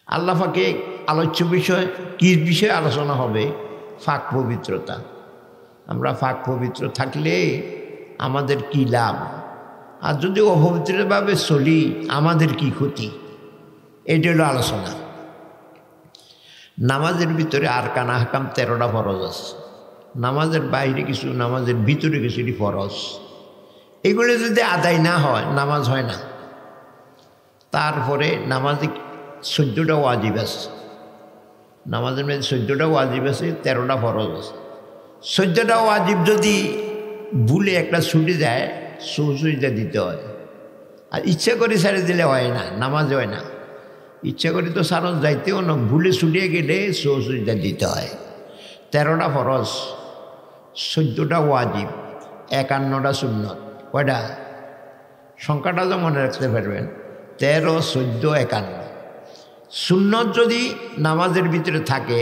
আল্লাহ পাকে আলোচ্য বিষয় কী বিষয়ে আলোচনা হবে? পাক পবিত্রতা। আমরা পাক পবিত্র থাকলে আমাদের কি লাভ, আর যদি অপবিত্রভাবে চলি আমাদের কি ক্ষতি, এটা হলো আলোচনা। নামাজের ভিতরে আরকান আহকাম 13টা ফরজ আছে। নামাজের বাইরে কিছু, নামাজের ভিতরে কিছু ফরজ। এগুলো যদি আদায় না হয় নামাজ হয় না। তারপরে নামাজে 14টা ওয়াজিব আছে। নামাজের মধ্যে 14টা ওয়াজিব আছে, 13টা ফরজ আছে। 14টা ওয়াজিব যদি ভুলে একটা ছুটে যায় সুজুদা দিতে হয়। আর ইচ্ছা করে ছেড়ে দিলে হয় না, নামাজ হয় না। ইচ্ছা করে তো সারস যাইতেও না, ভুলে ছুটিয়ে গেলে সুজুদা দিতে হয়। 13টা ফরজ, 14টা ওয়াজিব, 51টা সুন্নত। কয়টা? সংখ্যাটা তো মনে রাখতে পারবেন, 13, 14, 51। সুন্নত যদি নামাজের ভিতরে থাকে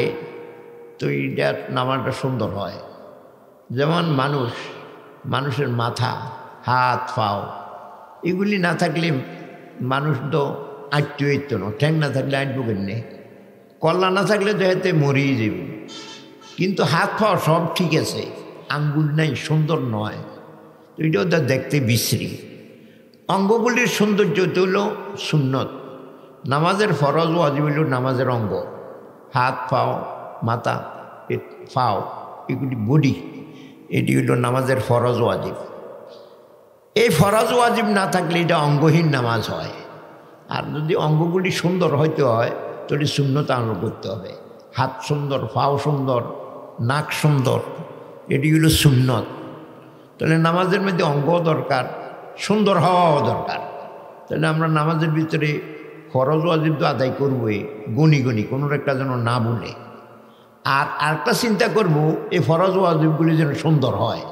তো এইটা নামাজটা সুন্দর হয়। যেমন মানুষের মাথা, হাত, পাও এগুলি না থাকলে মানুষ তো আট্য না। ঠ্যাং না থাকলে আটবো কেন? কল্লা না থাকলে তো এতে মরিয়ে যাবে। কিন্তু হাত পাও সব ঠিক আছে, আঙ্গুল নাই, সুন্দর নয়, তো এটাও তো দেখতে বিশ্রী। অঙ্গগুলির সৌন্দর্য তো হলো সুন্নত। নামাজের ফরজ ওয়াজিব হইল নামাজের অঙ্গ, হাত, পাও, মাথা, পাও, এগুলি বডি, এটি হইল নামাজের ফরজ ওয়াজিব। এই ফরজ ওয়াজিব না থাকলে এটা অঙ্গহীন নামাজ হয়। আর যদি অঙ্গগুলি সুন্দর হইতে হয় তাহলে সুন্নত আমল করতে হবে। হাত সুন্দর, পাও সুন্দর, নাক সুন্দর, এটি হলো সুন্নত। তাহলে নামাজের মধ্যে অঙ্গ দরকার, সুন্দর হওয়াও দরকার। তাহলে আমরা নামাজের ভিতরে ফরজ ওয়াজিব তো আদায় করবোই, গনি কোনো একটা যেন না বলে। আর আরেকটা চিন্তা করব, এই ফরজ ওয়াজিবগুলি যেন সুন্দর হয়।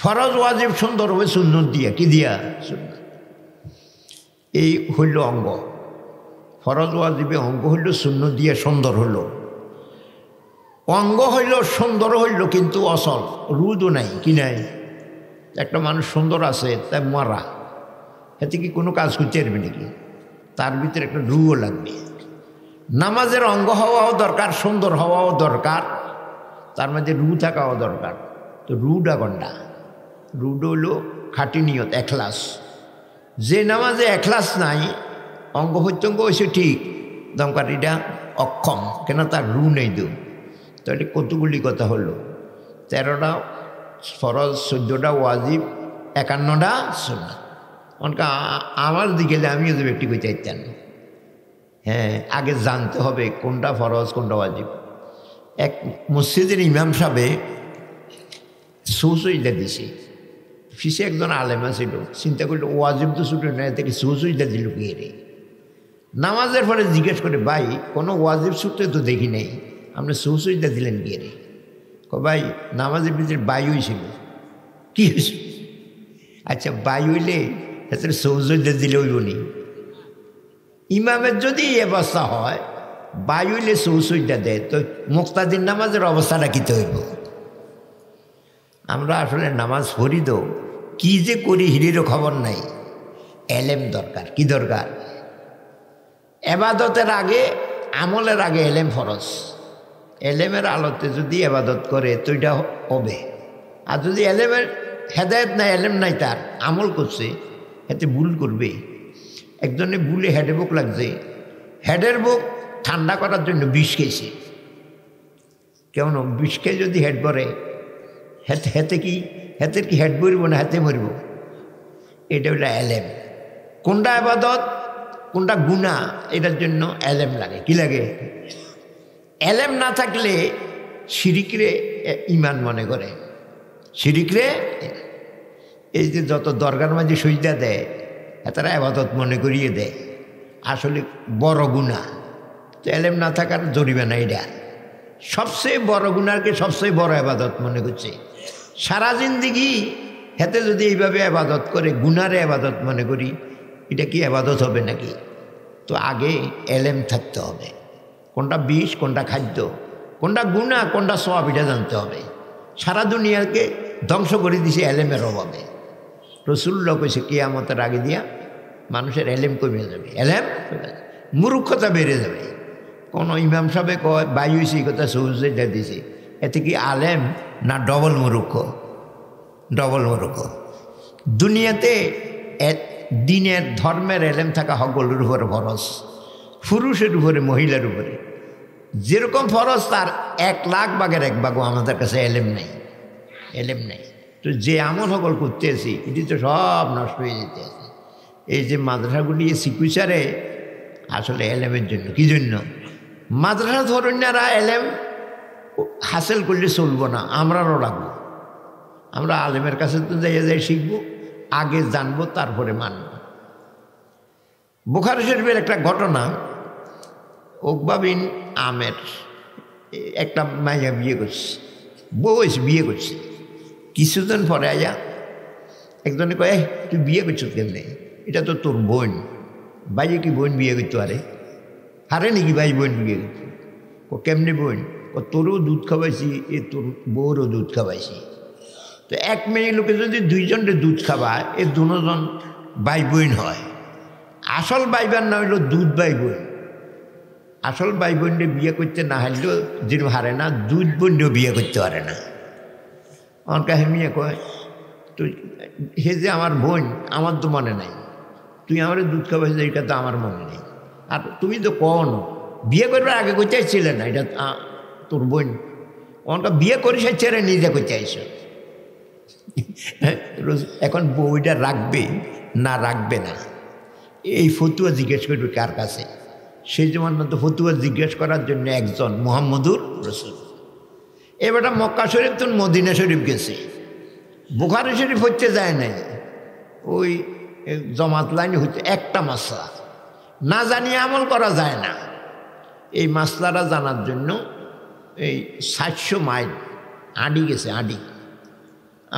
ফরজ ওয়াজিব সুন্দর হবে সুন্নত দিয়া। কি দিয়া? সুন্নত। এই হইল অঙ্গ। ফরজ ওয়াজিবে অঙ্গ হইল সুন্নত দিয়ে সুন্দর হইল। অঙ্গ হইল সুন্দর হইল, কিন্তু অসল রুদও নাই। কি নাই? একটা মানুষ সুন্দর আছে, তাই মারা, এতে কি কোনো কাজ করতে পারবে নাকি? তার ভিতরে একটা রুও লাগবে। নামাজের অঙ্গ হওয়াও দরকার, সুন্দর হওয়াও দরকার, তার মধ্যে রু থাকাও দরকার। তো রুটা গন্ডা, রুড হইল খাঁটি নিয়ত, এখলাস। যে নামাজে এখলাস নাই, অঙ্গ প্রত্যঙ্গ হয়েছে ঠিক, দমকার এটা অক্ষম, কেন? তার রু নেই। তাহলে কতগুলি কথা হলো? 13টা ফরজ, 14টা ওয়াজিব, 51টা সুন্নাত। অনকা আমার দিকে আমিও যে ব্যক্তি কইতে চাইতেন। হ্যাঁ, আগে জানতে হবে কোনটা ফরজ কোনটা ওয়াজিব। এক মসজিদের ইমাম সাহেবে সুজুদা দিছে, ফিসে একজন আলেমা ছিল, চিন্তা করলো ওয়াজিব তো ছুটে না, থেকে সুজুদা দিল কি রে? নামাজের পরে জিজ্ঞেস করে, ভাই কোনো ওয়াজিব ছুটতে তো দেখি নাই, আপনি সুজুদা দিলেন কি রে? ভাই নামাজের ভিতরে বাই হয়েছিল। কি হয়েছিল? আচ্ছা, বাই হইলে এতে সুজুদা দিলে হইব নি? ইমামের যদি এই অবস্থা হয়, বাই হইলে সুজুদা দেয়, তো মুক্তাদির নামাজের অবস্থাটা কি তো হইব? আমরা আসলে নামাজ পড়ি তো কি যে করি হিরিরও খবর নাই। এলেম দরকার। কি দরকার? এবাদতের আগে, আমলের আগে এলেম ফরজ। এলেমের আলোতে যদি এবাদত করে তো এটা হবে। আর যদি এলেমের হেদায়েত নাই, এলেম নাই, তার আমল করছে, এতে ভুল করবে। একজনে ভুলে হেডে বুক লাগছে, হেডের বুক ঠান্ডা করার জন্য বিষ খেয়েছে। কেমন? বিষ খেয়ে যদি হেড ভরে, হেতে কি হেড মরিব না হাতে মরিব? এটা হলো এলেম। কোনটা আবাদত কোনটা গুনাহ, এটার জন্য এলেম লাগে। কি লাগে? এলেম না থাকলে শিরিকরে ইমান মনে করে। শিরিকরে এই যে যত দরগার মাঝে সজদা দেয়, তারা আবাদত মনে করিয়ে দেয়, আসলে বড় গুনাহ। তো এলেম না থাকার জরিমানা এটা। সবচেয়ে বড় গুনাহকে সবচেয়ে বড় আবাদত মনে করছে। সারা জিন্দিগি হেতে যদি এইভাবে আবাদত করে, গুনারে আবাদত মনে করি, এটা কি আবাদত হবে নাকি? তো আগে এলেম থাকতে হবে, কোনটা বিষ, কোনটা খাদ্য, কোনটা গুনাহ, কোনটা সওয়াব, এটা জানতে হবে। সারা দুনিয়াকে ধ্বংস করে দিছে এলেমের অভাবে। রাসূলুল্লাহ কইছে কিয়ামতের আগে দিয়া মানুষের এলেম কমে যাবে, এলেম মূর্খতা বেড়ে যাবে। কোনো ইমাম সাহেব কয় বাই হয়েছে এই কথা সহজে দিছে, এতে কি আলেম না ডবল মূর্খ? ডবল মূর্খ। দুনিয়াতে দিনের ধর্মের এলেম থাকা সকলের উপরে ফরজ, পুরুষের উপরে মহিলার উপরে যেরকম ফরজ তার 1,00,000 আমাদের কাছে এলেম নেই, এলেম নেই। তো যে আমল সকল করতেছি এটি তো সব নষ্ট হয়ে যেতে আছে। এই যে মাদ্রাসাগুলি সিকুইচারে আসলে এলেমের জন্য, কি জন্য? মাদ্রাসা ধরুনারা এলেম হাসিল করলে চলবো না, আমরাও লাগবো। আমরা আলেমের কাছে তো যাই শিখবো, আগে জানবো তারপরে মানব। বুখারী শরীফের একটা ঘটনা, উকবা বিন আমের একটা মাইয়া বিয়ে করছে, বউ এসে বিয়ে করছে। কিছুদিন পরে আয়া একজনে কয়, তুই বিয়ে করছো কেমনে? এটা তো তোর বোন। ভাইয়ে কি বোন বিয়ে করতে পারে? হারে নাকি ভাই বোন বিয়ে করতে? ও কেমনে বোন? ও তোরও দুধ খাওয়াইছি, এ তোর বউরও দুধ খাওয়াইছি। তো এক মেয়ে লোকে যদি দুইজনের দুধ খাওয়ায়, এ দুজন ভাই বোন হয়। আসল ভাই বোন না হইল দুধ ভাই বোন। আসল ভাই বোনরে বিয়ে করতে না হারলেও যেরকম হারে না, দুধ বোনরেও বিয়ে করতে পারে না। আমার কাছে মেয়ে কয়, তুই হে যে আমার বোন, আমার তো মনে নাই, তুই আমার দুধ খাওয়াইছিস, এটা তো আমার মনে নেই। আর তুমি তো কোন বিয়ে করবার আগে করতে চাইছিলে না, এটা তোর বোন। আমাকে বিয়ে করে সে ছেড়ে নিজে করতে চাইছ। এখন বউটা রাখবে না রাখবে না, এই ফতুয়া জিজ্ঞেস করবে কার কাছে? সেই জন্য তো ফতুয়া জিজ্ঞেস করার জন্য একজন মুহাম্মদুর রাসূল। এবারটা মক্কা শরীফ তো মদিনা শরীফ গেছে, বুখারী শরীফ হচ্ছে যায় নাই। ওই জমাত লাইনে হচ্ছে একটা মাসলা, না জানিয়ে আমল করা যায় না। এই মাসলাটা জানার জন্য এই 700 মাইল আডি গেছে।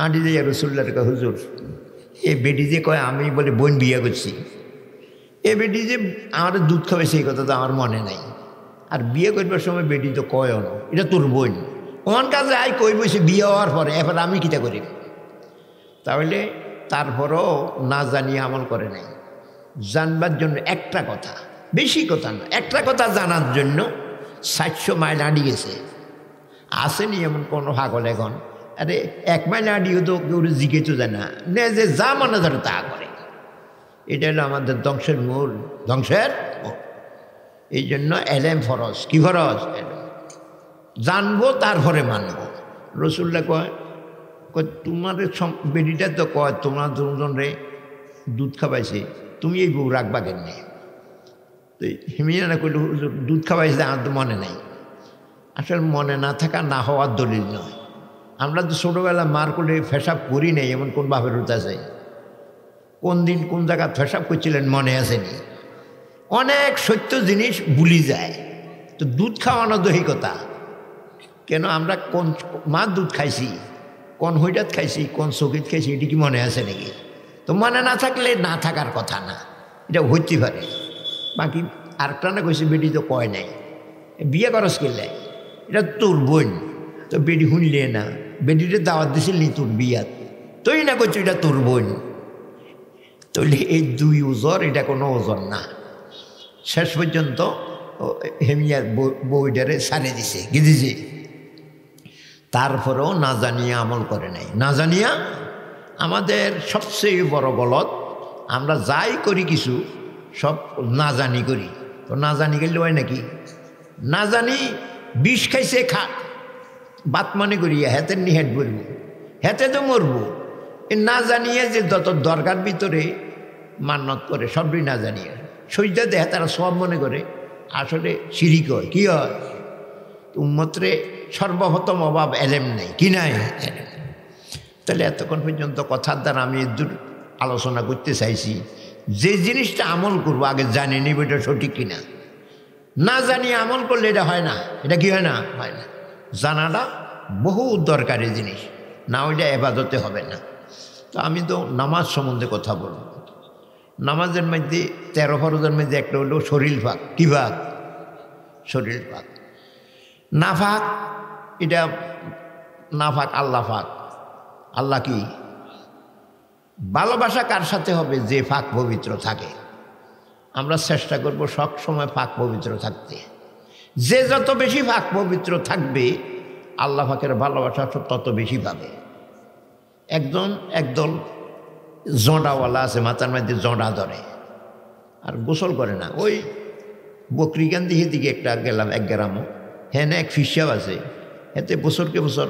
আডি যে রসুল্লাহর কয়, হুজুর এ বেটি যে কয় আমি বলে বোন বিয়ে করছি, এ বেটি যে আমার দুধ খাবে সেই কথা তো আমার মনে নাই। আর বিয়ে করবার সময় বেটি তো কয় না এটা তোর বোন। ওর কাছে আই কই বসে বিয়ে হওয়ার পরে এবার আমি কিটা করি? তাহলে তারপরও না জানিয়ে আমল করে নাই। জানবার জন্য একটা কথা, বেশি কথা না, একটা কথা জানার জন্য 700 মাইল আডি গেছে। আসেনি এমন কোনো পাগল এখন, আরে 1 মাইল আডিও তো কেউ জিজ্ঞেস যায় না, যে যা মনে ধরে তা করে। এটা হলো আমাদের ধ্বংসের মূল, ধ্বংসের মূল। এই জন্য এলেম ফরজ। কি ফরজ? জানবো তারপরে মানব। রসুল্লাহ কয়, তোমার বেটিটা তো কয় তোমার দুজন রে দুধ খাওয়াইছে, তুমি এই বউ রাখবা কেমনে? তো হিমিয়ানা কইল, দুধ খাওয়াইছে আমার তো মনে নাই। আসলে মনে না থাকা না হওয়ার দলিল নয়। আমরা তো ছোটোবেলা মার করে ফেসাব করি নাই, এমন কোন বাপের উঠা যায়? কোন দিন কোন জায়গায় ফেসাব করছিলেন মনে আসেনি? অনেক সত্য জিনিস ভুলি যায়। তো দুধ খাওয়ানো দৈহিকতা কেন? আমরা কোন মার দুধ খাইছি, কোন হইটাত খাইছি, কোন চকিত খাইছি, এটি কি মনে আছে নাকি? তো মনে না থাকলে না থাকার কথা না, এটা হইতে পারে। বাকি আরেকটা না কইছে বেটি তো কয় নাই, বিয়ে করস কিনলে, এটা তোর বোন। তো বেটি শুনলে না, বেটিতে দাওয়াত দিছিল নি তোর বিয়াত, তুই না করছো এটা তোর বোন। তাহলে এই দুই ওজর, এটা কোনো ওজন না। শেষ পর্যন্ত হেমিয়ার বউটারে সারে দিছে, কি দিছে? তারপরেও না জানিয়ে আমল করে নাই। না জানিয়া আমাদের সবচেয়ে বড় গলত, আমরা যাই করি কিছু সব না জানি করি। তো না জানি গেলে হয় নাকি? না জানি বিষ খাইছে বাত মনে করিয়া হেতে নিহেট বলবো, হেতে তো মরবো। এ না জানিয়ে যে যত দরকার ভিতরে মান্নত করে সবই না জানিয়ে সইজা দেহে তারা সব মনে করে, আসলে শিরিক হয়। কি হয়? উম্মতরে সর্বপ্রথম অভাব এলেম নেই, কি নাই? তাহলে এতক্ষণ পর্যন্ত কথার দ্বারা আমি দূর আলোচনা করতে চাইছি, যে জিনিসটা আমল করবো আগে জানি নিব এটা সঠিক কিনা। না জানিয়ে আমল করলে এটা হয় না। এটা কি হয় না? হয় না। জানাটা বহু দরকারি জিনিস, না ওইটা এবাদতে হবে না। তো আমি তো নামাজ সম্বন্ধে কথা বলব। নামাজের মধ্যে 13 ফরজের মধ্যে একটা হলো শরীর পাক। কি পাক? শরীর পাক। নাফাক, এটা নাফাক আল্লাহ পাক। আল্লাহ কি? ভালোবাসা কার সাথে হবে? যে পাক পবিত্র থাকে। আমরা চেষ্টা করব সব সময় পাক পবিত্র থাকতে। যে যত বেশি পাক পবিত্র থাকবে আল্লাহ পাকের ভালোবাসা তত বেশি পাবে। একদল জঁডাওয়ালা আছে, মাথার মধ্যে জঁডা ধরে আর গোসল করে না। ওই বকরিগান দিকে একটা গেলাম এক গ্রামও, হ্যাঁ না এক ফিসাব আছে, এতে বছরকে বছর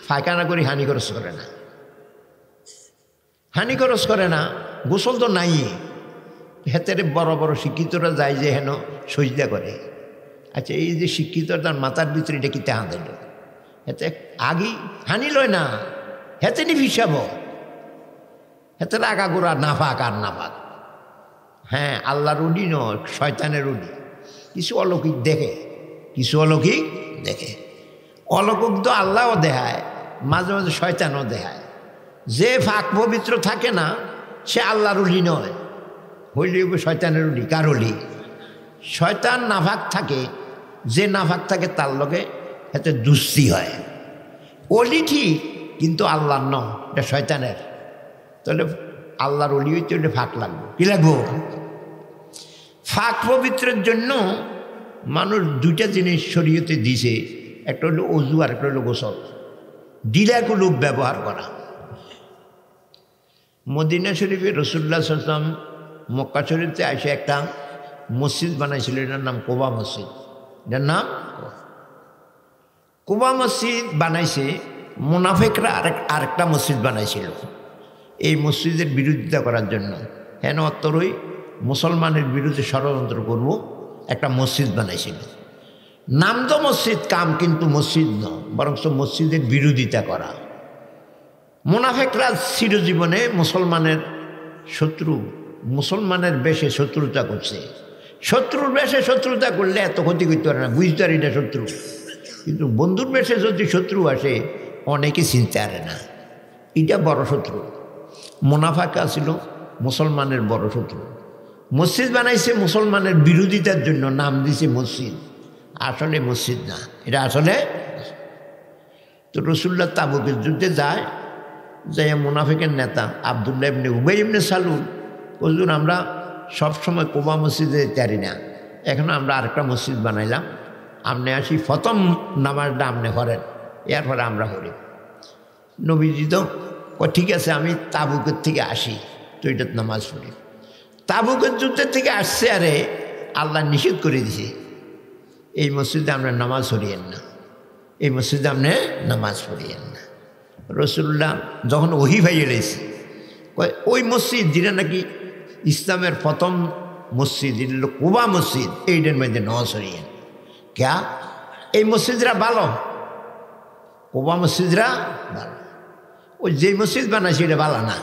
ফায়খানা করে হানি খরচ করে না, গোসল তো নাই। হেতের বড় বড় শিক্ষিতরা যায় যে হেন সজদা করে। আচ্ছা, এই যে শিক্ষিত তার মাথার ভিতরে এটা কি তেহা দিল, হেতে আগি হানি লয় না, হেতে নি ফিসাব, হেতে আগাগোড়া নাফাক আর নাফাক। হ্যাঁ, আল্লাহর উডি নয়, শয়তানের উডি। কিছু অলৌকিক দেখে, অলৌকিক তো আল্লাহও দেখায়, মাঝে মাঝে শয়তানও দেখায়। যে ফাঁক পবিত্র থাকে না সে আল্লাহর উলি নয়, হইলে শয়তানের উলি। কার উলি? শয়তান নাফাক থাকে, যে নাফাক থাকে তার লগে এতে দুস্তি হয়। অলি ঠিক, কিন্তু আল্লাহর নয়, এটা শয়তানের। তাহলে আল্লাহর অলি হইতে হলে ফাঁক লাগবে। কি লাগবো? ফাঁক পবিত্রের জন্য মানুষ দুইটা জিনিস শরীয়তে দিছে, একটা হলো অজু আর একটা হলো গোসল। ডিলাগুলো ব্যবহার করা। মদিনা শরীফে রাসূলুল্লাহ সাল্লাল্লাহু আলাইহি ওয়াসাল্লাম মক্কা শরীফে এসে একটা মসজিদ বানাইছিল, এটার নাম কোবা মসজিদ। এটার নাম কোবা মসজিদ বানাইছে। মুনাফিকরা আরেকটা মসজিদ বানাইছিল এই মসজিদের বিরোধিতা করার জন্য। হেন অত্তরই মুসলমানের বিরুদ্ধে ষড়যন্ত্র করব, একটা মসজিদ বানাইছিল। নাম তো মসজিদ, কাম কিন্তু মসজিদ নয়, বরং মসজিদের বিরোধিতা করা। মুনাফিকরা চিরজীবনে মুসলমানের শত্রু, মুসলমানের বেশে শত্রুতা করছে। শত্রুর বেশে শত্রুতা করলে এত ক্ষতি করতে পারে না, বুঝতে পারি না শত্রু। কিন্তু বন্ধুর বেশে যদি শত্রু আসে অনেকে চিনতে পারে না, এটা বড় শত্রু। মুনাফিক ছিল মুসলমানের বড় শত্রু। মসজিদ বানাইছে মুসলমানের বিরোধিতার জন্য, নাম দিছে মসজিদ, আসলে মসজিদ না এটা। আসলে তো রাসূলুল্লাহ তাবুকের যুদ্ধে যায়, যাই মুনাফিকের নেতা আব্দুল্লাহ ইবনে উবাই ইবনে সালুল হুজুর, আমরা সবসময় কোবা মসজিদে যাই না, এখন আমরা আরেকটা মসজিদ বানাইলাম, আপনি আসি প্রথম নামাজটা আপনি করেন, এরপরে আমরা করি। নবীজি তো ঠিক আছে, আমি তাবুকের থেকে আসি, তো এটার নামাজ পড়ি। তাবুকের যুদ্ধের থেকে আসছে, আরে আল্লাহ নিষেধ করে দিছে এই মসজিদে আপনার নামাজ পড়িয়েন না, এই মসজিদে আপনি নামাজ পড়িয়েন না। রাসূলুল্লাহ যখন ওহী ভাইয়ে রয়েছে, ওই মসজিদ যেটা নাকি ইসলামের প্রথম মসজিদ, এটা হলো কুবা মসজিদ, এইটার মধ্যে নামাজ পড়িয়েন। ক্যা এই মসজিদরা ভালো, কুবা মসজিদরা ভালো, ওই যে মসজিদ বানাইছে এটা ভালো না।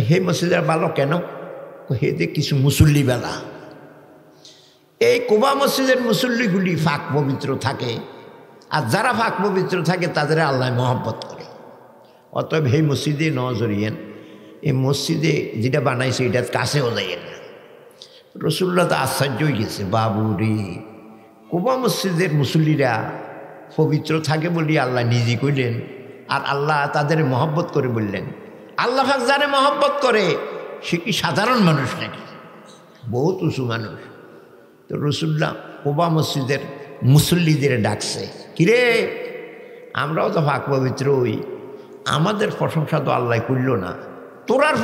সেই মসজিদরা ভালো কেন? হেতে কিছু মুসল্লি বেলা। এই কুবা মসজিদের মুসল্লিগুলি ফাঁক পবিত্র থাকে, আর যারা ফাঁক পবিত্র থাকে তাদের আল্লাহ মহব্বত করে। অতএব এই মসজিদে নজরিয়েন, এই মসজিদে যেটা বানাইছে এটার কাছেও যাইয়েন না। রাসূলুল্লাহ তো আশ্চর্য হয়ে গেছে, বাবু রে, কুবা মসজিদের মুসল্লিরা পবিত্র থাকে বলি আল্লাহ নিজে কইলেন, আর আল্লাহ তাদের মহব্বত করে বললেন। আল্লাহ পাক যারে মহব্বত করে সে কি সাধারণ মানুষ নাকি? বহুত উঁচু মানুষ। তো রাসূলুল্লাহ কুবা মসজিদের মুসল্লিদের ডাকছে, কিরে আমরাও তো পাক পবিত্র হই, আমাদের প্রশংসা তো আল্লাহ করল না, তোরার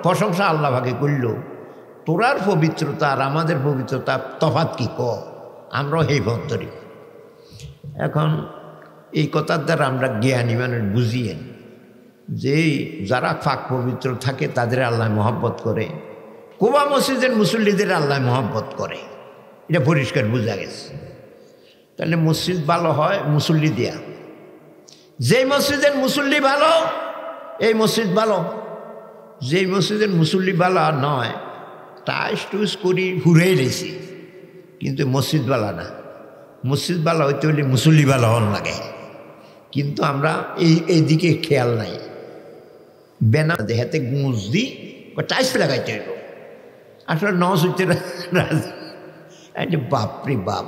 প্রশংসা আল্লাহ ভাগে করল, তোরার পবিত্রতা আর আমাদের পবিত্রতা তফাৎ কি ক, আমরাও এই ভক্তরি। এখন এই কথার দ্বারা আমরা জ্ঞানী মানুষ বুঝিয়েন যে যারা পাক পবিত্র থাকে তাদের আল্লাহ মহব্বত করে, কুবা মসজিদের মুসল্লিদের আল্লাহ মহব্বত করে, এটা পরিষ্কার বোঝা গেছে। তাহলে মসজিদ ভালো হয় মুসল্লি দেয়া। যেই মসজিদের মুসল্লি ভালো এই মসজিদ ভালো, যেই মসজিদের মুসল্লি ভালো নয় টাইস টুস করি ঘুরেই রয়েছি, কিন্তু মসজিদ ভালো না। মসজিদ ভালো হইতে হলে মুসল্লি ভালো হন লাগে, কিন্তু আমরা এই দিকে খেয়াল নাই। বেনা দেহাতে গুঁজ দিই টাইস লাগাইতে হইল, আসলে নজ হইতে রাজি। বাপরে বাপ,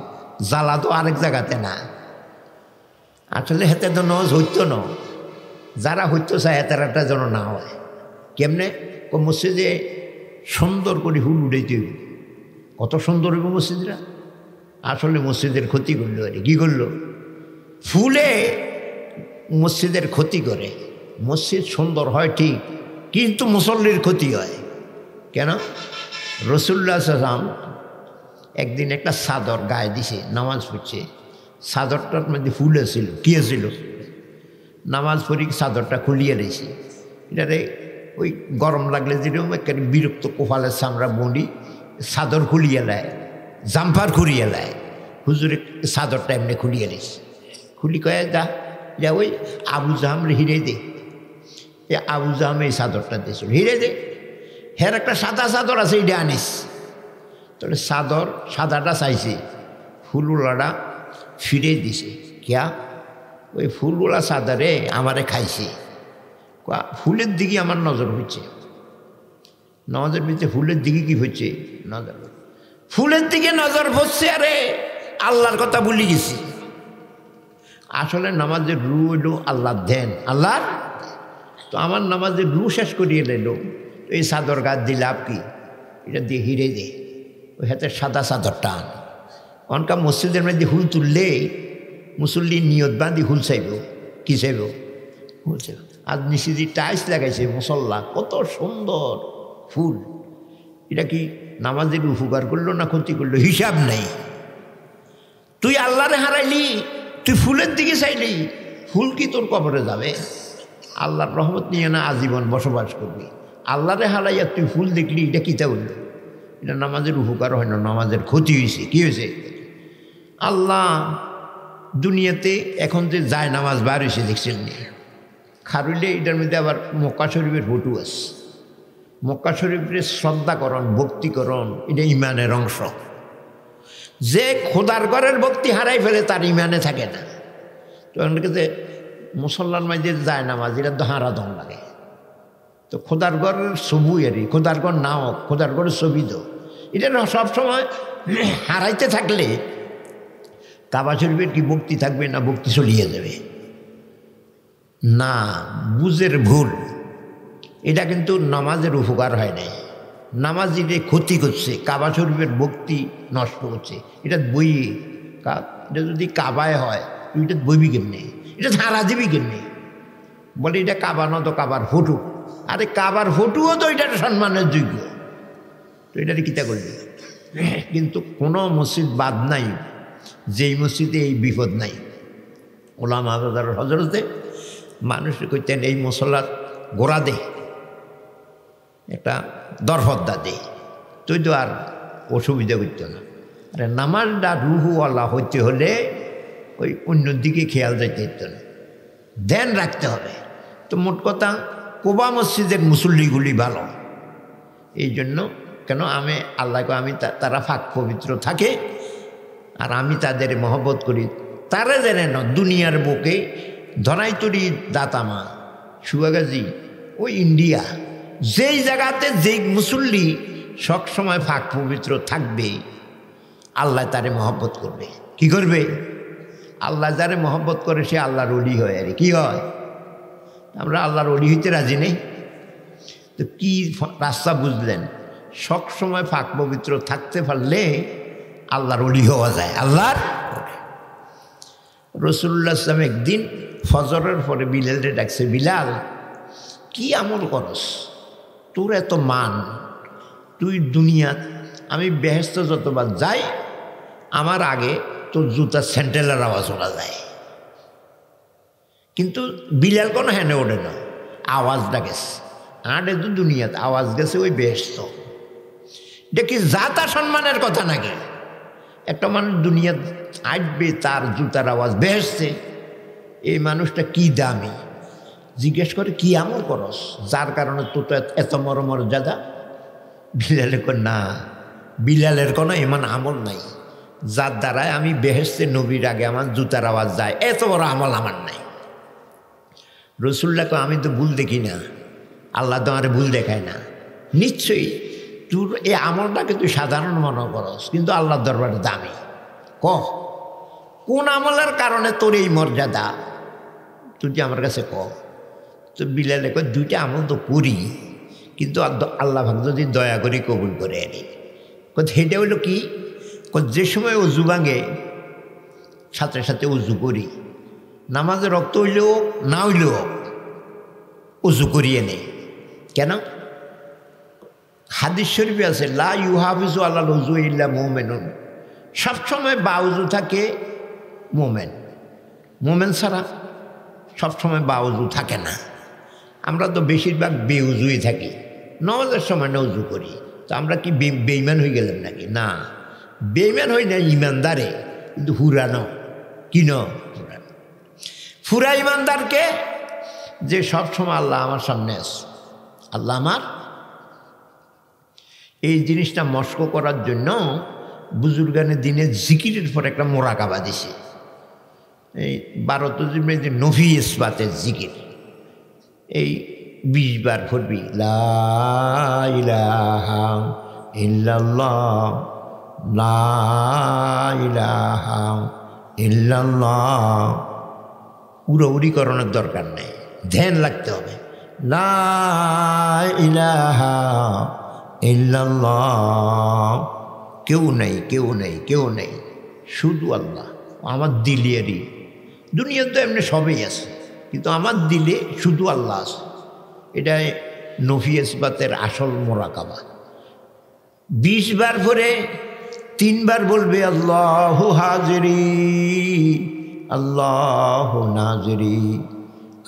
জ্বালা তো আরেক জায়গাতে না, আসলে হেতে তো নজ হইতো না। যারা হইতো চায় হেতারাটা যেন না হয়। কেমনে? মসজিদে সুন্দর করে হুল উঠাইতে হইব, কত সুন্দর হইব মসজিদরা। আসলে মসজিদের ক্ষতি করলো। আরে কী করলো? ফুলে মসজিদের ক্ষতি করে। মসজিদ সুন্দর হয় ঠিক, কিন্তু মুসল্লির ক্ষতি হয়। কেন? রাসূলুল্লাহ সাল্লাল্লাহু আলাইহি ওয়াসাল্লাম একদিন একটা চাদর গায়ে দিছে, নামাজ পড়ছে। চাদরটার মধ্যে ফুল ছিল। কী ছিল? নামাজ পড়ি চাদরটা খুলিয়ে দিয়েছে। এটারে ওই গরম লাগলে যেরকম একটা বিরক্ত কোফালের চামড়া বন্ডি চাদর খুলিয়ে নেয়, জাম্পার খুলিয়ে নেয়। হুজুরে চাদরটা এমনি খুলিয়ে দিস। খুলি কয়ে যা ওই আবু জাহামরে হিরে দে। এ আবু জাহাম এই চাদরটা দিয়েছিল, হিরে দে। হের একটা সাদা চাদর আছে, এটা আনিস। তাহলে চাদর সাদাটা চাইছে, ফুলওয়ালাটা ফিরে দিছে। কিয়া? ওই ফুলওয়ালা চাদরে আমারে খাইছে। ফুলের দিকে আমার নজর হচ্ছে। নজর হচ্ছে ফুলের দিকে কি হচ্ছে? নজর ফুলের দিকে নজর পড়ছে। আরে আল্লাহর কথা ভুলে গেছি। আসলে নামাজের রু হইল আল্লাহর ধ্যান, আল্লাহর। তো আমার নামাজের রু শেষ করিয়ে নিল। এই চাদর গাছ দিয়ে লাভ কি? এটা দিয়ে হিরে দে। ওই হাতে সাদা চাদরটা আন। অনকা মসজিদের মধ্যে হুল তুললে মুসল্লি নিয়ত বাঁধি হুল চাইব। কি চাইব? হুল চাইব। আজ নিশিদি টাইলস লাগাইছে মুসল্লা, কত সুন্দর ফুল। এটা কি নামাজের উপকার করলো না ক্ষতি করলো? হিসাব নেই। তুই আল্লাহরে হারাইলি, তুই ফুলের দিকে চাইলি। ফুল কি তোর কবরে যাবে? আল্লাহর রহমত নিয়ে না আজীবন বসবাস করবি। আল্লাহরে হারাইয়া তুই ফুল দেখলি, এটা কিতা বললো? এটা নামাজের উপকার হয় না, নামাজের ক্ষতি হয়েছে। কি হয়েছে? আল্লাহ দুনিয়াতে এখন যে যায় নামাজ বার হয়েছে দেখছেন না? খারুইলে এটার মধ্যে আবার মক্কা শরীফের ফটো আছে। মক্কা শরীফের শ্রদ্ধাকরণ, ভক্তিকরণ, এটা ইমানের অংশ। যে খোদার ঘরের ভক্তি হারাই ফেলে তার ইমানে থাকে না। তো যে মুসলমান মাঝে যায় নামাজ, এটা তো হারা দম লাগে। তো খোদার ঘরের ছবি আর খোদার ঘর নাও, খোদার ঘরের ছবি তো এটা সবসময় হারাইতে থাকলে কাবা শরীফের কি ভক্তি থাকবে না? ভক্তি চলিয়ে যাবে না। বুঝের ভুল। এটা কিন্তু নামাজের উপকার হয় নাই। নামাজ এটা ক্ষতি করছে, কাবা শরীফের ভক্তি নষ্ট করছে। এটা বই, এটা যদি কাবায় হয় তুই এটা বইবি কেমনি? এটা ধারা দিবি কেমনি? বলে এটা কাবা না, তো কাবার ফটো। আরে কাবার ফটোও তো এটার সম্মানের যোগ্য। তো এটার কিতা করবি? কিন্তু কোনো মসজিদ বাদ নাই যেই মসজিদে এই বিপদ নাই। ওলামা হজরতে মানুষ কইতেন এই মশলার গোড়া দে, একটা দরফদ্দা দে, তুই তো আর অসুবিধা করত না। আরে নামাজটা রুহুওয়ালা হইতে হলে ওই অন্যদিকে খেয়াল যাইতে হতো না, ধ্যান রাখতে হবে। তো মোট কথা কোবা মসজিদের মুসল্লিগুলি ভালো। এই জন্য কেন আমি আল্লাহকে আমি তারা ফাঁক পবিত্র থাকে আর আমি তাদের মহব্বত করি। তারা জানে না দুনিয়ার বুকে ধরাইতরি দাতামা সুয়াগাজি ওই ইন্ডিয়া যেই জায়গাতে যেই মুসল্লি সবসময় ফাঁক পবিত্র থাকবে আল্লাহ তারে মহব্বত করবে। কি করবে? আল্লাহ যারে মহব্বত করে সে আল্লাহর ওলি হয়। আর কি হয়? আমরা আল্লাহর ওলি হইতে রাজি নেই। তো কি রাস্তা বুঝলেন? সবসময় ফাঁক পবিত্র থাকতে পারলে আল্লাহর ওলি হওয়া যায়। আল্লাহর রাসূলুল্লাহ সাল্লাল্লাহু আলাইহি ওয়াসাল্লাম একদিন ফজরের পরে বিলালরে ডাকছে, বিলাল কি আমল করস? তোর এত মান, তুই দুনিয়াত আমি বেহেশতে যতবার যাই আমার আগে তোর জুতার স্যান্ডেলের আওয়াজ শোনা যায়। কিন্তু বিলাল কোনো হ্যানে ওঠে না, আওয়াজটা গেছে। আটে তো দুনিয়াত আওয়াজ গেছে ওই বেহেশত। দেখি জাতা সম্মানের কথা নাকি? একটা মানুষ দুনিয়াত আসবে তার জুতার আওয়াজ বেহেশতে, এই মানুষটা কি দামি? জিজ্ঞেস করে কি আমল করস যার কারণে তো এত মর্যাদা? বিলালের না, বিলালের কোনো এমন আমল নাই যার দ্বারায় আমি বেহেশতে নবীর আগে আমার জুতার আওয়াজ যায়, এত বড় আমল আমার নাই। রাসূলুল্লাহকে আমি তো ভুল দেখি না, আল্লাহ তো আমার ভুল দেখায় না। নিশ্চয়ই তোর এই আমলটাকে তুই সাধারণ মনে করস, কিন্তু আল্লাহর দরবারে দামি। কোন আমলের কারণে তোর এই মর্যাদা তুই আমার কাছে তো বিলালে কয় দুইটা আমল তো করি, কিন্তু আল্লাহ ভাগ যদি দয়া করে কবুল করে আনি। সেটা হইল কি? যে সময় অজু ভাঙে সাথে সাথে অজু করি, নামাজে রক্ত হইলেও না হইলেও অজু করিয়ে নেই। কেন? হাদিস শরীফে আছে লা ইউহাফিজু আলাল উযু ইল্লা মুমিনুন, সবসময় বা উজু থাকে মোমেন, মোমেন ছাড়া সবসময় বা উজু থাকে না। আমরা তো বেশিরভাগ বেউজুই থাকি, নামাজের সময় না উজু করি, তো আমরা কি বেঈমান হয়ে গেলাম নাকি? না, বেঈমান হই না, ইমানদারে, কিন্তু হুরানো কিন হুরানো। ফুরা ইমানদারকে যে সবসময় আল্লাহ আমার সামনে আছে, আল্লাহ আমার। এই জিনিসটা মস্ক করার জন্য বুজুর্গানের দিনে জিকিরের পর একটা মোরাকাবা দিছে। এই 12 তসবিহের যে নফি ইসবাতের জিকির, এই 20 বার পড়বি লা ইলাহা ইল্লাল্লাহ, লা ইলাহা ইল্লাল্লাহ। উড়াউড়ি করানোর দরকার নেই, ধ্যান লাগতে হবে। লা ইলাহা ইল্লাল্লাহ, কেউ নেই, কেউ নেই, কেউ নেই, শুধু আল্লাহ। আমার দিলেরই, দুনিয়া তো এমনি সবই আছে, কিন্তু আমার দিলে শুধু আল্লাহ আছে। এটা নফি ইসবাতের আসল মোরাকাবা। 20 বার পরে 3 বার বলবে আল্লাহু হাজিরি, আল্লাহু নাজিরি,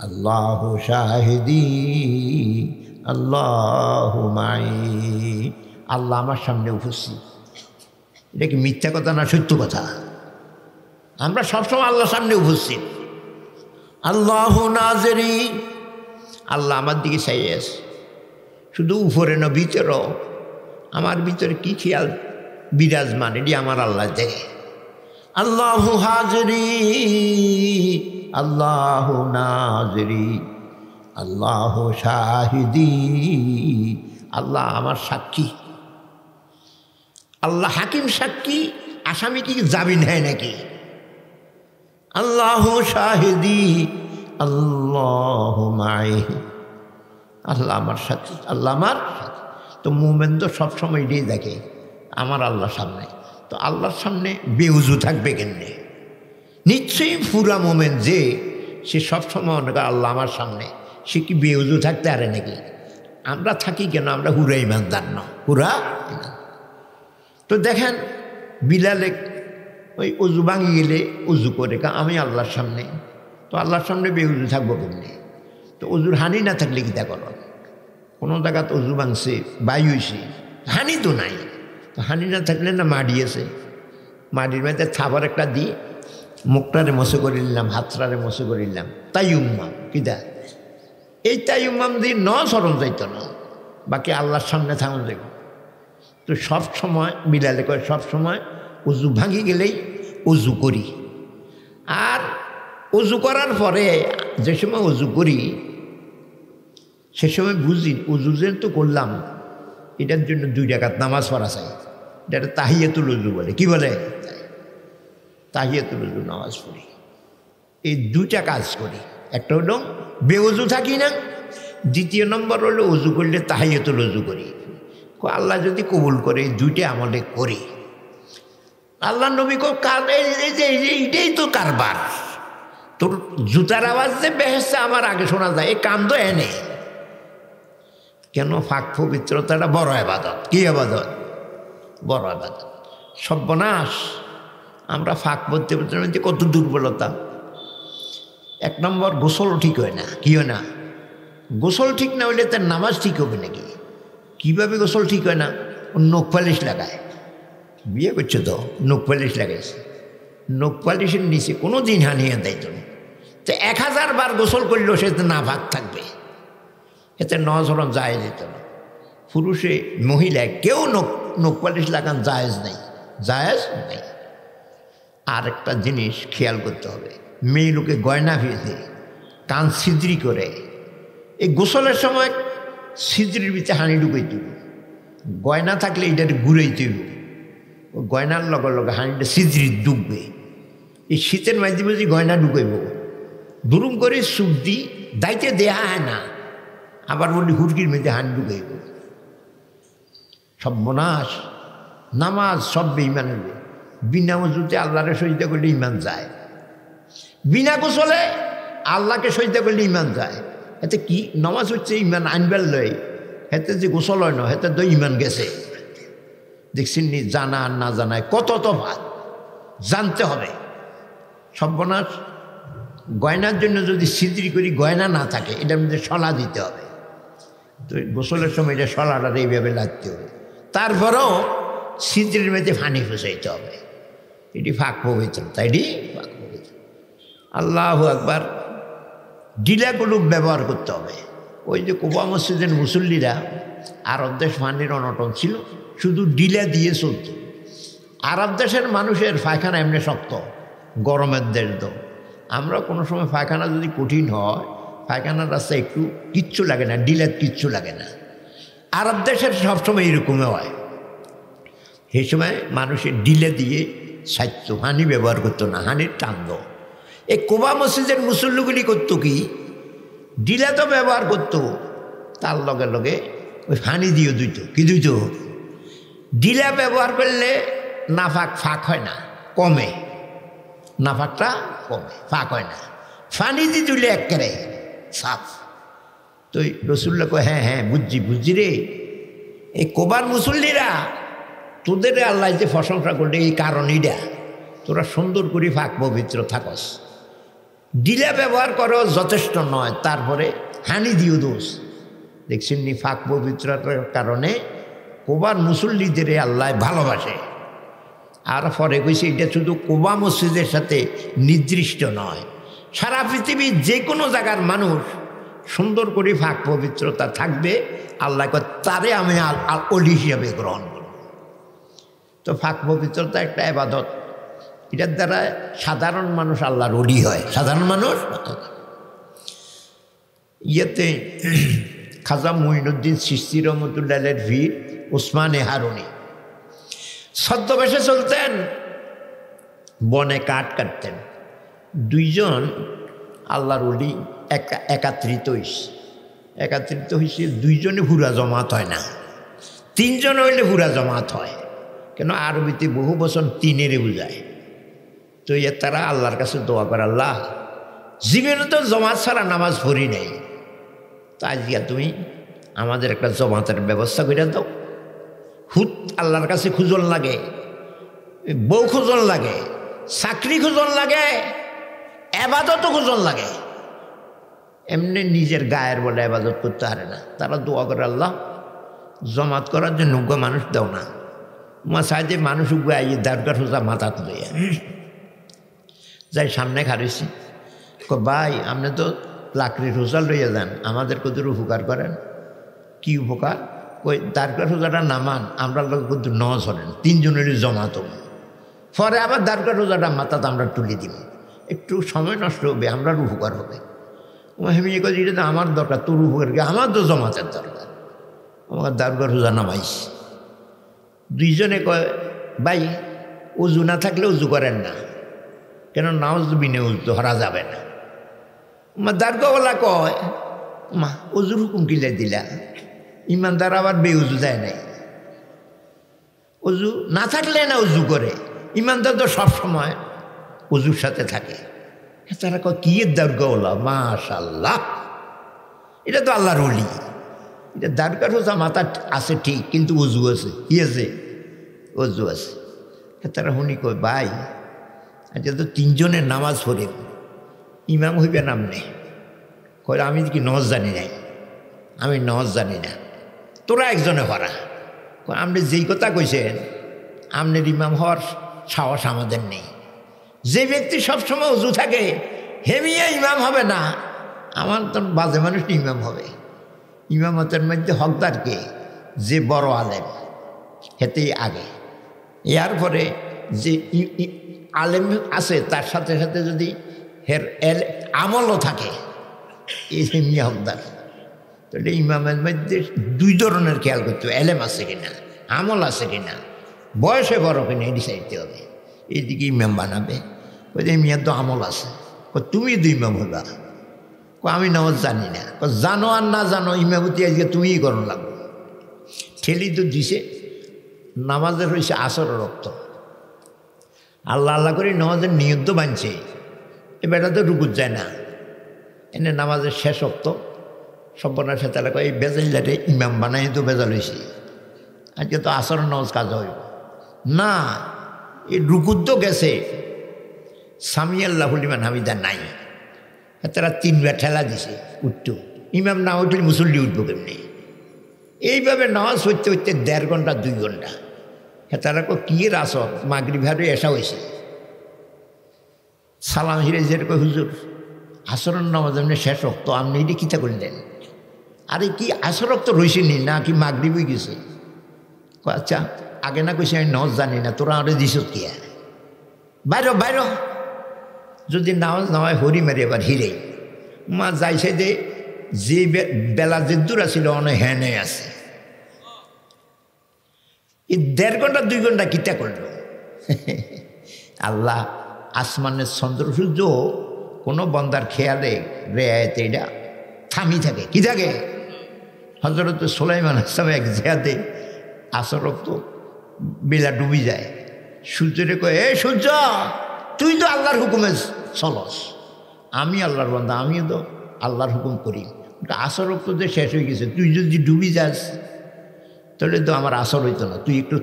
আল্লাহু শাহিদি, আল্লাহু মাই। আল্লাহ আমার সামনে উপস্থিত। এটা কি মিথ্যা কথা না সত্য কথা? আমরা সবসময় আল্লাহর সামনে উপস্থিত। আল্লাহু নাজিরি, আল্লাহ আমার দিকে চাইয়ে আছে, শুধু উপরে না ভিতরেও। আমার ভিতরে কি খেয়াল বিরাজমান, এটি আমার আল্লাহ দেখে। আল্লাহু হাজিরি, আল্লাহু নাজিরি, আল্লাহু শাহিদি, আল্লাহ আমার সাক্ষী। আল্লাহ হাকিম সাক্ষী, আসামি কি জামিন হয় নাকি? আল্লাহু শাহিদি, আল্লাহু মাই, আল্লাহ আমার সাথে, আল্লাহ আমার সাথে। তো মুমিন তো সবসময় এটাই দেখে আমার আল্লাহর সামনে। তো আল্লাহর সামনে বেউজু থাকবে কেমনে? নিশ্চয়ই পুরা মুমিন যে, সে সবসময় অনেক আল্লাহ আমার সামনে, সে কি বেউজু থাকতে পারে নাকি? আমরা থাকি কেন? আমরা হুরা ইমানদার না, হুরা ইমান। তো দেখেন বিলালে ওই অজু ভাঙি গেলে অজু করে, আমি আল্লাহর সামনে, তো আল্লাহর সামনে বেউজু থাকবো কেমনি? তো অজুর হানি না থাকলে কি তা করো? কোনো জায়গাতে অজু ভাঙছে, বাই হয়েছে, হানি তো নাই। তো হানি না থাকলে না মাড়ি আছে, মাড়ির মধ্যে থাবার একটা দিয়ে মুখটারে মশে করে নিলাম, হাতটারে মশে করে নিলাম, তাই উম্মাম কিদা। এই তাই উম্মাম দিয়ে সরম যাইত না, বাকি আল্লাহর সামনে থাকুন যাইব। তো সব সময় বিলালে করে সব সময় অজু ভাঙি গেলেই অজু করি। আর অজু করার পরে যে সময় অজু করি, সে সময় বুঝি অজু যে তো করলাম, এটার জন্য 2 রাকাত নামাজ পড়া চাই। এটা তাহিয়াতুল উযু বলে। কি বলে? তাহিয়াতুল উযু নামাজ পড়ি। এই 2টা কাজ করি। একটা হলো বেউজু থাকি না, দ্বিতীয় নম্বর হলো অজু করলে তাহিয়াতুল উযু করি। আল্লাহ যদি কবুল করে এই 2টা আমলে করি, আল্লাহ নবী এইটাই তো কারবার। তোর জুতার আওয়াজ যে বেহেশতে আমার আগে শোনা যায়, এই কান তো এনে কেন? ফাঁক পবিত্রতাটা বড় ইবাদত। কি ইবাদত? বড় ইবাদত। সর্বনাশ, আমরা ফাঁক পবিত্রতার কত দুর্বলতা। 1 নম্বর গোসল ঠিক হয় না। কি হয় না? গোসল ঠিক না হইলে তার নামাজ ঠিক হবে নাকি? কিভাবে গোসল ঠিক হয় না? নখ পালিশ লাগায়। বিয়ে করছে তো নখ পালিশ লাগাইছে, নখ পালিশের নিচে কোনো দিন হানিয়ে দেয় তো। 1000 বার গোসল করলেও সে না ভাগ থাকবে, এতে নজরণ জায়েজ যেত না। পুরুষে মহিলায় কেউ নখ পালিশ লাগান জায়েজ নেই, জায়েজ নেই। আর একটা জিনিস খেয়াল করতে হবে, মেয়ে লোকে গয়না ফিরেছে, কান ছিদ্রি করে। এই গোসলের সময় ছিদ্রির ভিতরে হানি ঢুকাইতে, গয়না থাকলে এটা ঘুরাইতে, ও গয়নার লগে লগে হানিটা ছিদ্রি ঢুকবে। এই শীতের মাঝে মাঝে গয়না ঢুকাইব, দুরুম করে সুপ দি দাইতে দেয়া হয় না, আবার বলি হুড়কির মেঝে হানি ঢুকাইব। সর্বনাশ, নামাজ সব বেঈমানের। বিনা ওযুতে আল্লাহরে সজদা করলে ইমান যায়, বিনা গোসলে আল্লাহকে সজদা করলে ইমান যায়। এতে কি নামাজ হচ্ছে ইমান আনবার লয়, হেতে যে গোসল হয় না হেতে তো ইমান গেছে। দেখছেন নি জানা আর না জানায় কত তফাৎ, জানতে হবে। সর্বনাশ, গয়নার জন্য যদি সিদ্রি করি গয়না না থাকে এটার মধ্যে শলা দিতে হবে, তো গোসলের সময় এটা শলাটা এইভাবে লাগতে হবে। তারপরেও সিদ্রির মধ্যে পানি ফুসাইতে হবে, এটি ফাঁক পবিত্রতা, এটি ফাঁক পবিত্র। আল্লাহু আকবার। ডিলাগুলো ব্যবহার করতে হবে। ওই যে কুবা মসজিদের মুসল্লিরা আরব দেশ পানির অনটন ছিল, শুধু ডিলা দিয়ে চলত। আরব দেশের মানুষের পায়খানা এমনি শক্ত, গরমের দেশ তো। আমরা কোনো সময় পায়খানা যদি কঠিন হয়, পায়খানার রাস্তা একটু কিচ্ছু লাগে না, ডিলার কিচ্ছু লাগে না। আরব দেশের সবসময় এরকমই হয়। সেই সময় মানুষের ডিলে দিয়ে সাইতো, হানি ব্যবহার করতো না, হানির টান্দ। এই কুবা মসজিদের মুসল্লিগুলি করতো কি, ডিলা তো ব্যবহার করতো, তার লগে লগে ওই হানি দিয়ে দিত। কি দিত? ডিলা ব্যবহার করলে নাফাক ফাঁক হয় না, কমে, নাফাকটা কমে, ফাঁক হয় না। ফানি দিয়ে দিলে একেবারে সাফ। তো রসুল্লাহ কয়, হ্যাঁ হ্যাঁ বুঝছি রে, এই কোবার মুসল্লিরা তোদের আল্লাহ যে প্রশংসা করলে এই কারণইটা, তোরা সুন্দর করে ফাঁক পবিত্র থাকস। ডিলা ব্যবহার করো যথেষ্ট নয়, তারপরে হানি দিও দোষ। দেখছেন নি ফাঁক পবিত্রতার কারণে কোবার মুসল্লিদের আল্লাহ ভালোবাসে। আর পরে কইছে এটা শুধু কোবা মসজিদের সাথে নির্দিষ্ট নয়, সারা পৃথিবীর যে কোনো জায়গার মানুষ সুন্দর করে ফাঁক পবিত্রতা থাকবে, আল্লাহ তারে আমি অলি হিসাবে গ্রহণ করব। তো ফাঁক পবিত্রতা একটা ইবাদত, এটার দ্বারা সাধারণ মানুষ আল্লাহর অলি হয়। সাধারণ মানুষ ইয়েতে খাজা মুঈনুদ্দিন চিশতি রহমতুল্লাহের ভিড় উসমানে হারুনি ছদ্মবেশে চলতেন, বনে কাঠ কাটতেন। দুইজন আল্লাহর অলি একাত্রিত হয়েছে। দুইজনে হুরা জমাত হয় না, তিনজন হইলে হুরা জমাত হয়। কেন আরবিতে বহু বছর তিনেরে বুঝায়। তো তারা আল্লাহর কাছে দোয়া করে, আল্লাহ জীবনে তো জমাত ছাড়া নামাজ পড়ি নাই, তা আজকে তুমি আমাদের একটা জমাতের ব্যবস্থা করে দাও। হুত আল্লাহর কাছে খুঁজন লাগে, বউ খুঁজন লাগে, চাকরি খুঁজন লাগে, এবাদতও খুঁজন লাগে। এমনি নিজের গায়ের বলে এবাদত করতে পারে না। তারা দোয়া করে, আল্লাহ জমাত করার জন্য উগ্র মানুষ দাও না। সাহায্যে মানুষ উগ্র আই দারগা সোজা মাথা তুলে যাই সামনে খারেছি, ভাই আপনি তো লাকড়ির রোজা লইয়া যান, আমাদের কত উপকার করেন। কি উপকার? ওই দারগা রোজাটা নামান, আমরা লোক কিন্তু ধরেন, তিনজনেরই জমাত হবে। পরে আবার দারগা রোজাটা মাথাতে আমরা তুলে দিব, একটু সময় নষ্ট হবে, আমরার উপকার হবে। হেমি কই এটা তো আমার দরকার, তোর উপকার কি? আমার তো জমাতের দরকার, আমার দারগা রোজা নামাইস। দুইজনে কয়, ভাই উজু না থাকলে উজু করেন না কেন? নামাজ বিনে উজু ধরা যাবে না। দারগাওয়ালা কয়, মা উজুর হুকুম কিলে দিলা, ইমানদার আবার বেউজু যায় নাই। উজু না থাকলে না উজু করে, ইমানদার তো সবসময় উজুর সাথে থাকে। তারা কয়, কি দারগাওয়ালা, মাশাল্লাহ, এটা তো আল্লাহর ওলি। এটা দারগা রোজা মাথা আছে ঠিক, কিন্তু উজু আছে। কি আছে? উজু আছে। তারা শুনি কয়, ভাই আচ্ছা তো তিনজনের নামাজ পড়ে ইমাম হইবে নামনে? কয়, আমি কি নজ জানি নাই, আমি নজ জানি না, তোরা একজনে ভরা। আপনি যেই কথা কইছেন, আপনার ইমাম হওয়ার সাহস আমাদের নেই। যে ব্যক্তি সবসময় উজু থাকে হেমিয়া ইমাম হবে না, আমার তো বাজে মানুষ ইমাম হবে। ইমামতের মধ্যে হকদারকে যে বড় আলেম, হেতেই আগে। এর পরে যে আলেম আছে তার সাথে সাথে যদি হের আমলও থাকে, এই মিয়া হকদার। তাহলে ইমামের মধ্যে দুই ধরনের খেয়াল করতে হবে, এলেম আছে কিনা, আমল আছে কিনা, বয়সে বড় কিনা, এটি চাইতে হবে। এইদিকে ইমাম বানাবে, ওই যে মিয়ার তো আমল আছে। তুমি তো ইমাম হবা। আমি নামাজ জানি না। জানো আর না জানো, ইমামতি আজকে তুমিই করো লাগবে। ঠেলি তো দিছে, নামাজের হয়েছে আসর রক্ত। আল্লাহ আল্লাহ করে নামাজের নিয়ত তো বানছে, এবারটা তো রুকুত যায় না, এনে নামাজের শেষ অক্ত সব্বনার সাথে এলাকা এই বেজাইলারে ইমাম বানাই তো বেজাল হয়েছে, আজকে তো আসর নামাজ কাজ হইব না, এই রুকুত তো গেছে, সামি আল্লাহ লিমান হামিদা নাই, তারা 3 বার ঠেলা দিছে উঠতো, ইমাম না উঠলে মুসল্লি উঠবো কেমনি, এইভাবে নামাজ হইতে হইতে 1.5 ঘন্টা 2 ঘন্টা, তারা কি আসর মাগরিব ভাবে এসা হয়েছে, সালাম হিরে যেরকম হুজুর আসরের নামাজ এমনি শেষ রক্ত আপনি এটি কিতা করলেন, আরে কি আসর রক্ত রয়েছে নি না কি মাগরিব হয়ে গেছে, আচ্ছা আগে না কইছি আমি নামাজ জানি না, তোরা আরে দিস কি বাইর বাইর, যদি নামাজ নামায় হরি মারি এবার হিরে মা যাইছে যে বেলা যে দূর আছিল অনেক হ্যানে আছে, এই 1.5 ঘন্টা 2 ঘন্টা কিতা করল আল্লাহ আসমানের চন্দ্র সূর্য কোনো বন্দার খেয়ালে রেয়াতে এটা থামি থাকে, কি থাকে, হযরত সুলাইমান আসলাম এক জিয়াতে আসর তো বেলা ডুবি যায়, সূর্যরে কয় এ সূর্য তুই তো আল্লাহর হুকুমে চলস, আমি আল্লাহর বান্দা, আমিও তো আল্লাহর হুকুম করি, আসর তো যে শেষ হয়ে গেছে, তুই যদি ডুবি যাস তাহলে তো আমার আসর হইতো না, তুই একটু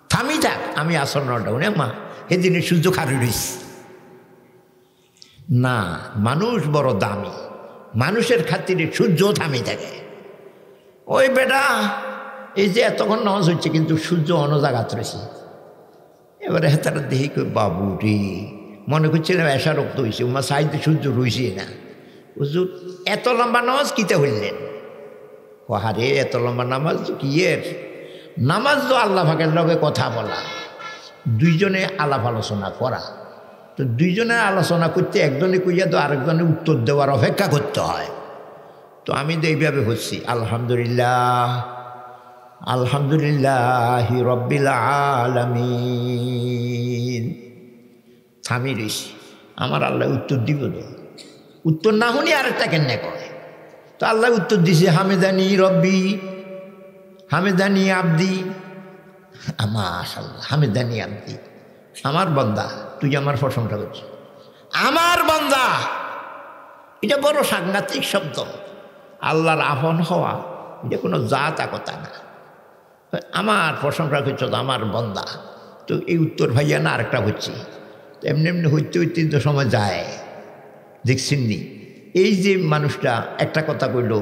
থামি থাক, আমি আসর নটা উনি মা এদিনে সূর্য খারি রইস না, মানুষ বড় দামি, মানুষের খাতিরে সূর্য থামি থাকে, ওই বেটা এই যে এতক্ষণ নামাজ হচ্ছে কিন্তু সূর্য অন্য জায়গাত রয়েছে, এবারে তারা দেখি কই বাবু রে, মনে করছিলাম এসা রক্ত হয়েছে, উমা সাইডে সূর্য রয়েছে না, হুজুর এত লম্বা নামাজ কিতে হইলেন, হারে এত লম্বা নামাজ তো কি এর নামাজ, তো আল্লাহ পাকের লগে কথা বলা, দুইজনে আলাপ আলোচনা করা, তো দুইজনে আলোচনা করতে একজনে কইয়া তো আরেকজনে উত্তর দেওয়ার অপেক্ষা করতে হয়, তো আমি তো এইভাবে হচ্ছি আলহামদুলিল্লাহ আলহামদুলিল্লাহ রব্বিল আলামিন, থামি রইছি, আমার আল্লাহ উত্তর দিব তো, উত্তর না শুনি আরেকটা কেন করে, তো আল্লাহ উত্তর দিছে হামেদানি রব্বি হামেদানি আব্দি, মাশাআল্লাহ হামেদানি আব্দি, আমার বান্দা তুই আমার প্রশংসা করছিস, আমার বান্দা, এটা বড় সাংঘাতিক শব্দ, আল্লাহর আপন হওয়া এটা কোনো জাতা কথা না, আমার প্রশংসা করছ আমার বান্দা, তো এই উত্তর ভাইয়া না আরেকটা হচ্ছে, তো এমনি এমনি হইতে হইতে তো সময় যায়, দেখছেন নি এই যে মানুষটা একটা কথা কইল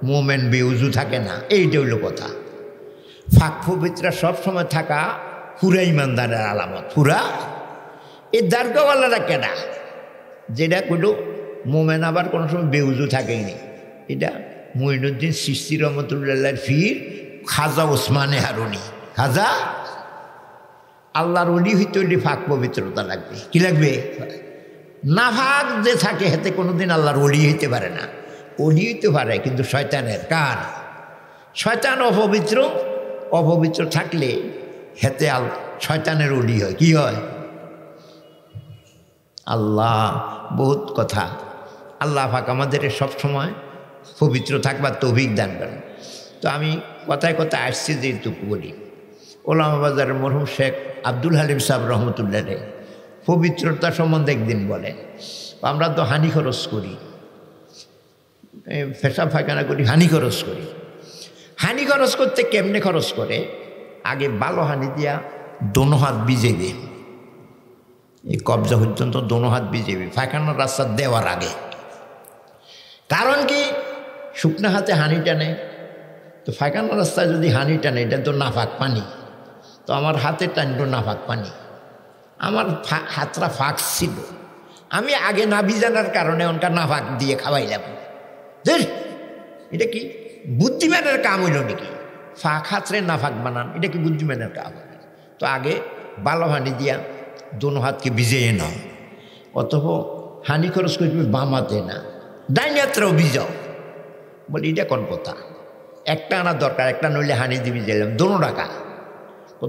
মোমেন বেউজু থাকে না, এইটা হইল কথা, ফাঁক পবিত্রা সবসময় থাকা পুরা ইমানদারের আলামত, পুরা এই দার্গাওয়ালারা কেনা যেটা কইল মোমেন আবার কোনো সময় বেউজু থাকেনি, এটা মঈনুদ্দিন চিশতি রহমতুল্লাহর ফির খাজা ওসমানে হারুনি, খাজা আল্লাহর অলি হইতে হইলে ফাঁক পবিত্রতা লাগবে, কি লাগবে, না ভাগ যে থাকে হেতে কোনোদিন আল্লাহর অলি হইতে পারে না, অলি হইতে পারে কিন্তু শয়তানের, কার, শয়তান অপবিত্র, অপবিত্র থাকলে হেতে শয়তানের অলি হয়, কি হয়, আল্লাহ বহুত কথা, আল্লাহ পাক আমাদের সবসময় পবিত্র থাকবার তৌফিক দান করেন, তো আমি কথায় কথায় আসছি যেটুকু বলি, ওলামা বাজারের মরহুম শেখ আব্দুল হালিম সাহেব রহমতুল্লাহ পবিত্রতা সম্বন্ধে একদিন বলেন, আমরা তো হানি খরচ করি, পেশাব পায়খানা করি, হানি খরচ করি, হানি খরচ করতে কেমনে খরচ করে, আগে ভালো হানি দিয়া দোনো হাত ভিজেবে, এই কবজা পর্যন্ত দোনো হাত ভিজেবে পায়খানার রাস্তা দেওয়ার আগে, কারণ কি শুকনা হাতে হানি টানে, তো পায়খানার রাস্তায় যদি হানি টানে এটা তো নাফাক পানি, তো আমার হাতে টানতো নাফাক পানি, আমার হাতটা ফাঁক ছিল, আমি আগে না ভিজানোর কারণে ওনকার নাফাক দিয়ে খাওয়াইলাম, এটা কি বুদ্ধিমানের কাম হইল নাকি, ফাঁক হাতরে নাফাক বানান, এটা কি বুদ্ধিমানের কাম, তো আগে ভালো হানি দিয়া দোনো হাতকে ভিজিয়ে নাও, অথবা হানি খরচ করবে বাম হাতে না ডাইন হাতটাও ভিজাও, বলি এটা কোন কথা, একটা আনা দরকার, একটা নইলে হানি দিয়ে ভিজাইলাম দোনো টাকা,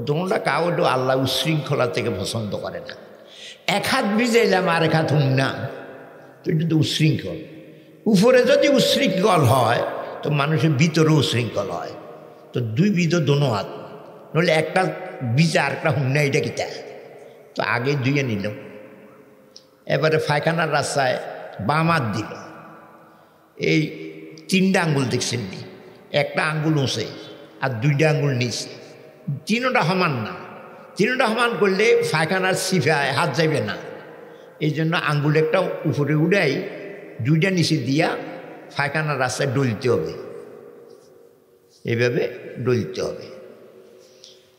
দোনোটা কাউটো আল্লাহ উশৃঙ্খলা থেকে পছন্দ করে না, এক হাত ভিজাইলাম আর এক হাত হুম না, তো এটা তো উশৃঙ্খল, উপরে যদি উশৃঙ্খল হয় তো মানুষের ভিতরেও উশৃঙ্খল হয়, তো দুই বিধ দোনো হাত, নইলে একটা ভিজা আর একটা হুম না, এটা কিতা তো আগে ধুয়ে নিল, এবারে পায়খানার রাস্তায় বাম হাত দিল, এই 3টা আঙ্গুল দেখছেন নি, একটা আঙ্গুল উঁচে আর 2টা আঙ্গুল নিচে, 3টা সমান না। 3টা সমান করলে পায়খানার সিফায় হাত যাবে না, এই জন্য আঙ্গুল একটা উপরে উড়াই 2টা নিচে দিয়া পায়খানার রাস্তায় ডলতে হবে, এইভাবে ডলতে হবে।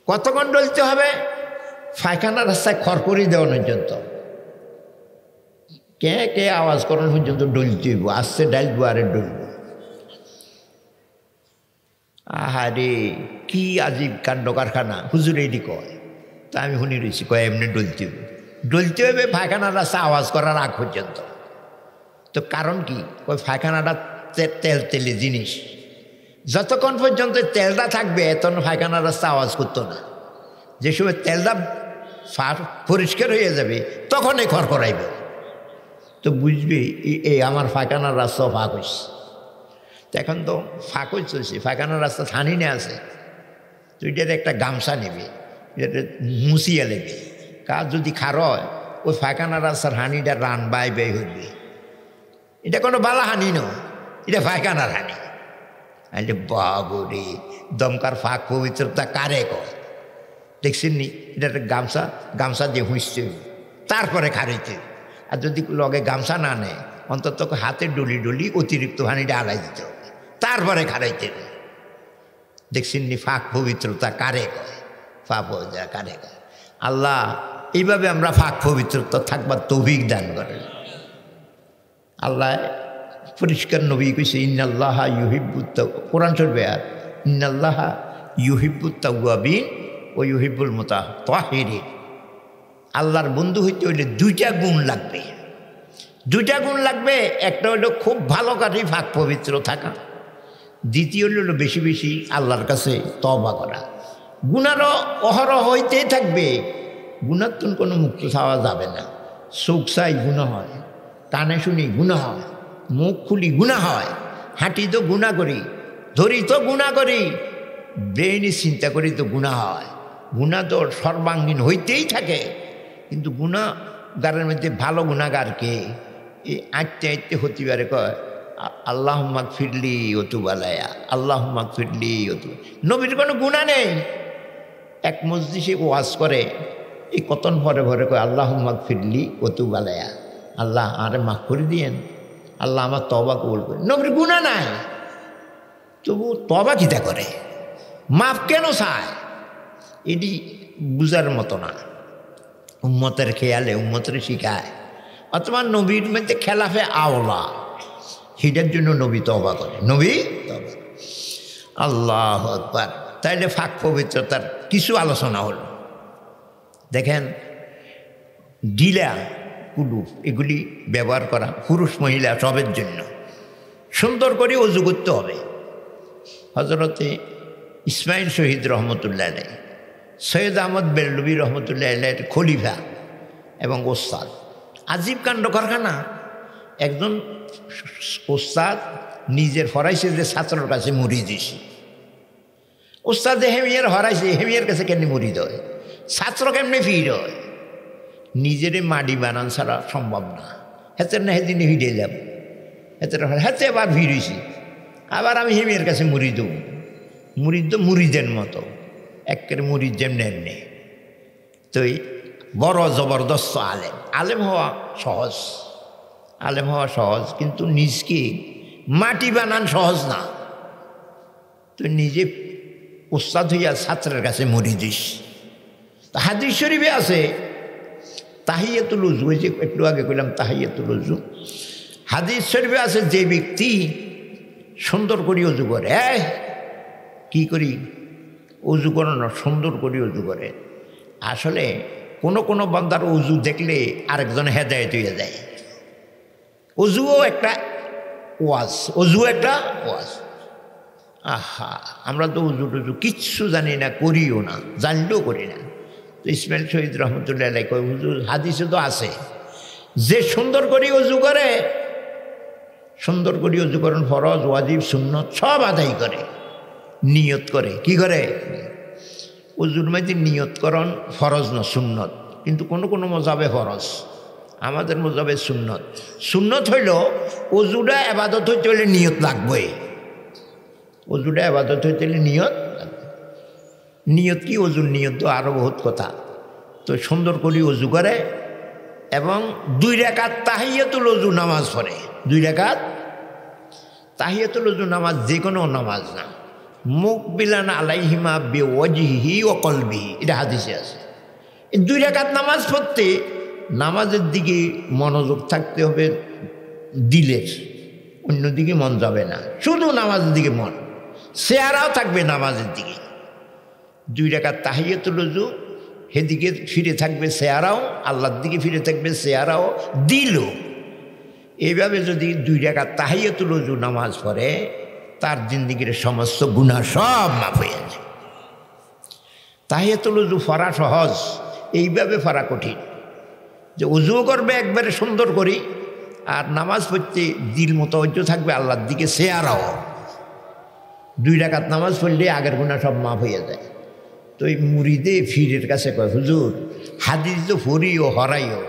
কতক্ষণ ডলতে হবে? পায়খানার রাস্তায় খড়খড়ি দেওয়া পর্যন্ত, কে কে আওয়াজ করার পর্যন্ত ডলতে হইব, আসছে ডালবো আরে ডলব। আহারে কি আজীব কাণ্ড কারখানা, হুজুর এটি কয়। তা আমি শুনি রয়েছি, কয় এমনি ডলতে হবে, ডলতে হবে পায়খানার রাস্তা আওয়াজ করার আগ পর্যন্ত। তো কারণ কি? কয় পায়খানাটা তেল তেলে জিনিস, যতক্ষণ পর্যন্ত তেলটা থাকবে তখন পায়খানার রাস্তা আওয়াজ করতো না। যে সময় তেলটা পরিষ্কার হয়ে যাবে তখনই খড়খড়াইবে, তো বুঝবি এই আমার পায়খানার রাস্তা ফাঁক হয়েছে। তো এখন তো ফাঁক হচ্ছে, পায়খানার রাস্তা থানিনে আছে, তো এটার একটা গামছা নেবে, এটা মুছিয়ে নেবে, কাজ যদি খার হয় ওই পায়খানার রাস্তার হানিটা রান বাই বাই হইবে। এটা কোনো বালা হানি নয়, এটা পায়খানার হানি। আরে বাবুরে, দমকার ফাঁক পবিত্রতা কারে কয় দেখছেন নি? এটা একটা গামছা দিয়ে হুঁচতে তারপরে খারাইতে। আর যদি লগে গামছা না নেয় অন্তত হাতে ডলি ডলি অতিরিক্ত হানিটা আড়াই দিতে হবে, তারপরে খারাইতে। দেখছেন নি ফাঁক পবিত্রতা কারে কয়, ফাঁক পবিত্রতা কারে কয়। আল্লাহ এইভাবে আমরা ফাঁক পবিত্রতা থাকবার তৌফিক দান করেন। আল্লাহ পরিষ্কার নবী কইছে, ইন্নাল্লাহা ইউহিব্বুত, কোরআন শরীফে আর ইন্নাল্লাহা ইউহিব্বুত তাওয়াবিন ও ইউহিব্বুল মুতাতাহিরিন। আল্লাহর বন্ধু হইতে হইলে 2টা গুণ লাগবে, 2টা গুণ লাগবে। একটা হইল খুব ভালো কাঠি ফাঁক পবিত্র থাকা, দ্বিতীয় হইল বেশি বেশি আল্লাহর কাছে তওবা করা। গুনারও অহরহ হইতেই থাকবে, গুনার তো কোনো মুক্ত চাওয়া যাবে না। চোখ চাই গুণা হয়, কানে শুনি গুণা হয়, মুখ খুলি গুণা হয়, হাঁটি তো গুণা করি, ধরি তো গুণা করি, ব্রেইনে চিন্তা করি তো গুণা হয়। গুণা তো সর্বাঙ্গীন হইতেই থাকে, কিন্তু গুণাগারের মধ্যে ভালো গুণাগার কে? এই আঁটতে আঁটতে হতে পারে কয় আল্লাহুম্মা গফিরলি ওতুবালায়া, আল্লাহুম্মা গফিরলি ওতু। নবীর কোনো গুণা নেই, এক মজলিসে ওয়াজ করে, এই কতন ভরে ভরে কয় আল্লাহুম্মা গফিরলি ওতুবালায়া, আল্লাহ আরে মাফ করে দিয়েন, আল্লাহ আমার তওবা কবুল করে। নবীর গুণা নাই, তবু তওবা কিতা করে, মাফ কেন চায়? এটি বুঝার মতো না। উম্মতের খেয়ালে উম্মতের শিখায়, অথবা নবীর মধ্যে খেলাফে আওলা, সেটার জন্য নবী তওবা করে, নবী তওবা। আল্লাহু আকবার। তাইলে ফাঁক পবিত্রতার কিছু আলোচনা হল। দেখেন, ডিলা কুলুপ এগুলি ব্যবহার করা পুরুষ মহিলা সবের জন্য। সুন্দর করে ওযু করতে হবে। হযরতে ইসমাইল শহীদ রহমতুল্লাহ আলাইহি, সৈয়দ আহমদ বেরলভী রহমতুল্লাহ আলাইহির খলিফা এবং ওস্তাদ। আজীব কাণ্ড কারখানা। একজন ওস্তাদ নিজের হরাইছে যে ছাত্রের কাছে মুড়ি দিছে। ওস্তাদ হেমিয়ার হরাইছে, হেমিয়ার কাছে কেমনি মুড়ি দেয়, ছাত্র কেমনি ফির হয়? নিজেরে মাটি বানান ছাড়া সম্ভব না। হেতের না হেদিনে হিডে যাব, হেতে আবার ভিড়েছি, আবার আমি হেমিয়ার কাছে মুড়ি দেব। মুড়ি তো মুড়িদের মতো, একের মুড়ি যেমনি এমনি। তো বড় জবরদস্ত আলেম, আলেম হওয়া সহজ, আলেম হওয়া সহজ, কিন্তু নিজকে মাটি বানান সহজ না। তো নিজে উস্তাদ হইয়া ছাত্রের কাছে মুড়ি দিস। হাদিস শরীফে আছে তাহিয়াতুল উযু, ওই যে একটু আগে কইলাম তাহিয়াতুল উযু, হাদিস শরীফে আছে যে ব্যক্তি সুন্দর করে উযু করে, কি করি উযু করে না, সুন্দর করে উযু করে। আসলে কোনো কোনো বান্দার উযু দেখলে আরেকজন হেদায়েত হয়ে যায়। উযুও একটা ওয়াজ, উযু একটা ওয়াজ। আহা, আমরা তো উযু টুজু কিচ্ছু জানি না, করিও না, জানলেও করি না। তো ইসমাইল শহীদ রহমতুল্লাহ আলাইহি কয় হুজুর হাদিসে তো আছে যে সুন্দর করে উযু করে, সুন্দর করে উযু করেন, ফরজ ওয়াজিব সুন্নত সব আদায় করে, নিয়ত করে। কি করে? উযুর মধ্যে নিয়ত করন ফরজ না সুন্নত, কিন্তু কোনো কোনো মজাবে ফরজ, আমাদের মজাবে সুন্নত। সুন্নত হইল অজুটা আবাদত হইতে হলে নিয়ত লাগবে, অজুটা আবাদত হইতে হলে নিয়ত। নিয়ত কি? অজুর নিয়ত তো আরও বহুত কথা। তো সুন্দর করি অজু করে এবং 2 রাকাত তাহিয়াতুল অজু নামাজ পড়ে। 2 রাকাত তাহিয়াতুল অজু নামাজ যে কোনো নামাজ না, মুকবিলান আলাইহিমা বিওয়াজহিহি ওয়া কলবিহি, এটা হাদিসে আছে। এই 2 রাকাত নামাজ পড়তে নামাজের দিকে মনোযোগ থাকতে হবে দিলের, অন্যদিকে মন যাবে না, শুধু নামাজের দিকে মন, চেহারাও থাকবে নামাজের দিকে। 2 রাকাত তাহিয়াতুল ওযু, সেদিকে ফিরে থাকবে চেহারাও, আল্লাহর দিকে ফিরে থাকবে চেহারাও, দিলও। এইভাবে যদি 2 রাকাত তাহিয়াতুল ওযু নামাজ পড়ে তার জিন্দিগির সমস্ত গুনাহ সব মাফ হয়ে যায়। তাহিয়াতুল ওযু পড়া সহজ, এইভাবে পড়া কঠিন। যে উজুও করবে একবারে সুন্দর করি, আর নামাজ পড়তে দিল মোতাবজ্জ থাকবে আল্লাহর দিকে, চেহারাও। 2 রাকাত নামাজ পড়লে আগের গুনাহ সব মাফ হয়ে যায়। তো এই মুরিদে ফিরের কাছে কয়, হুজুর হাদিস তো ফরিও হরাইও,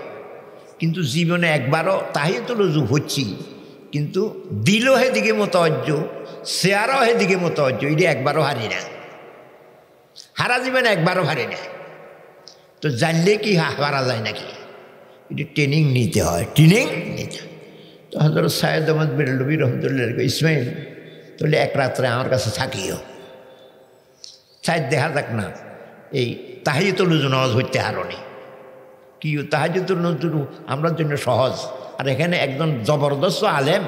কিন্তু জীবনে একবারও তাহিয়াতুল ওযু হচ্ছি, কিন্তু দিলও হেদিকে মোতাবজ্জ, চেহারাও হেদিকে মোতাবজ্জ, এটা একবারও হারি না, হারা জীবনে একবারও হারি না। তো জানলে কি হারা যায় নাকি? এটা ট্রেনিং নিতে হয়, ট্রেনিং নিতে হয়। তো হযরত সাইয়েদ আহমদ বেরেলভী রহমতুল্লাহ ইসমাইল তাহলে এক রাত্রে আমার কাছে থাকিও, সাইদ দেখা যাক না এই তাহিয়াতুল ওযু নামাজ হইতে হারনি কি? তাহিয়াতুল ওযু আমরার জন্য সহজ, আর এখানে একজন জবরদস্ত আলেম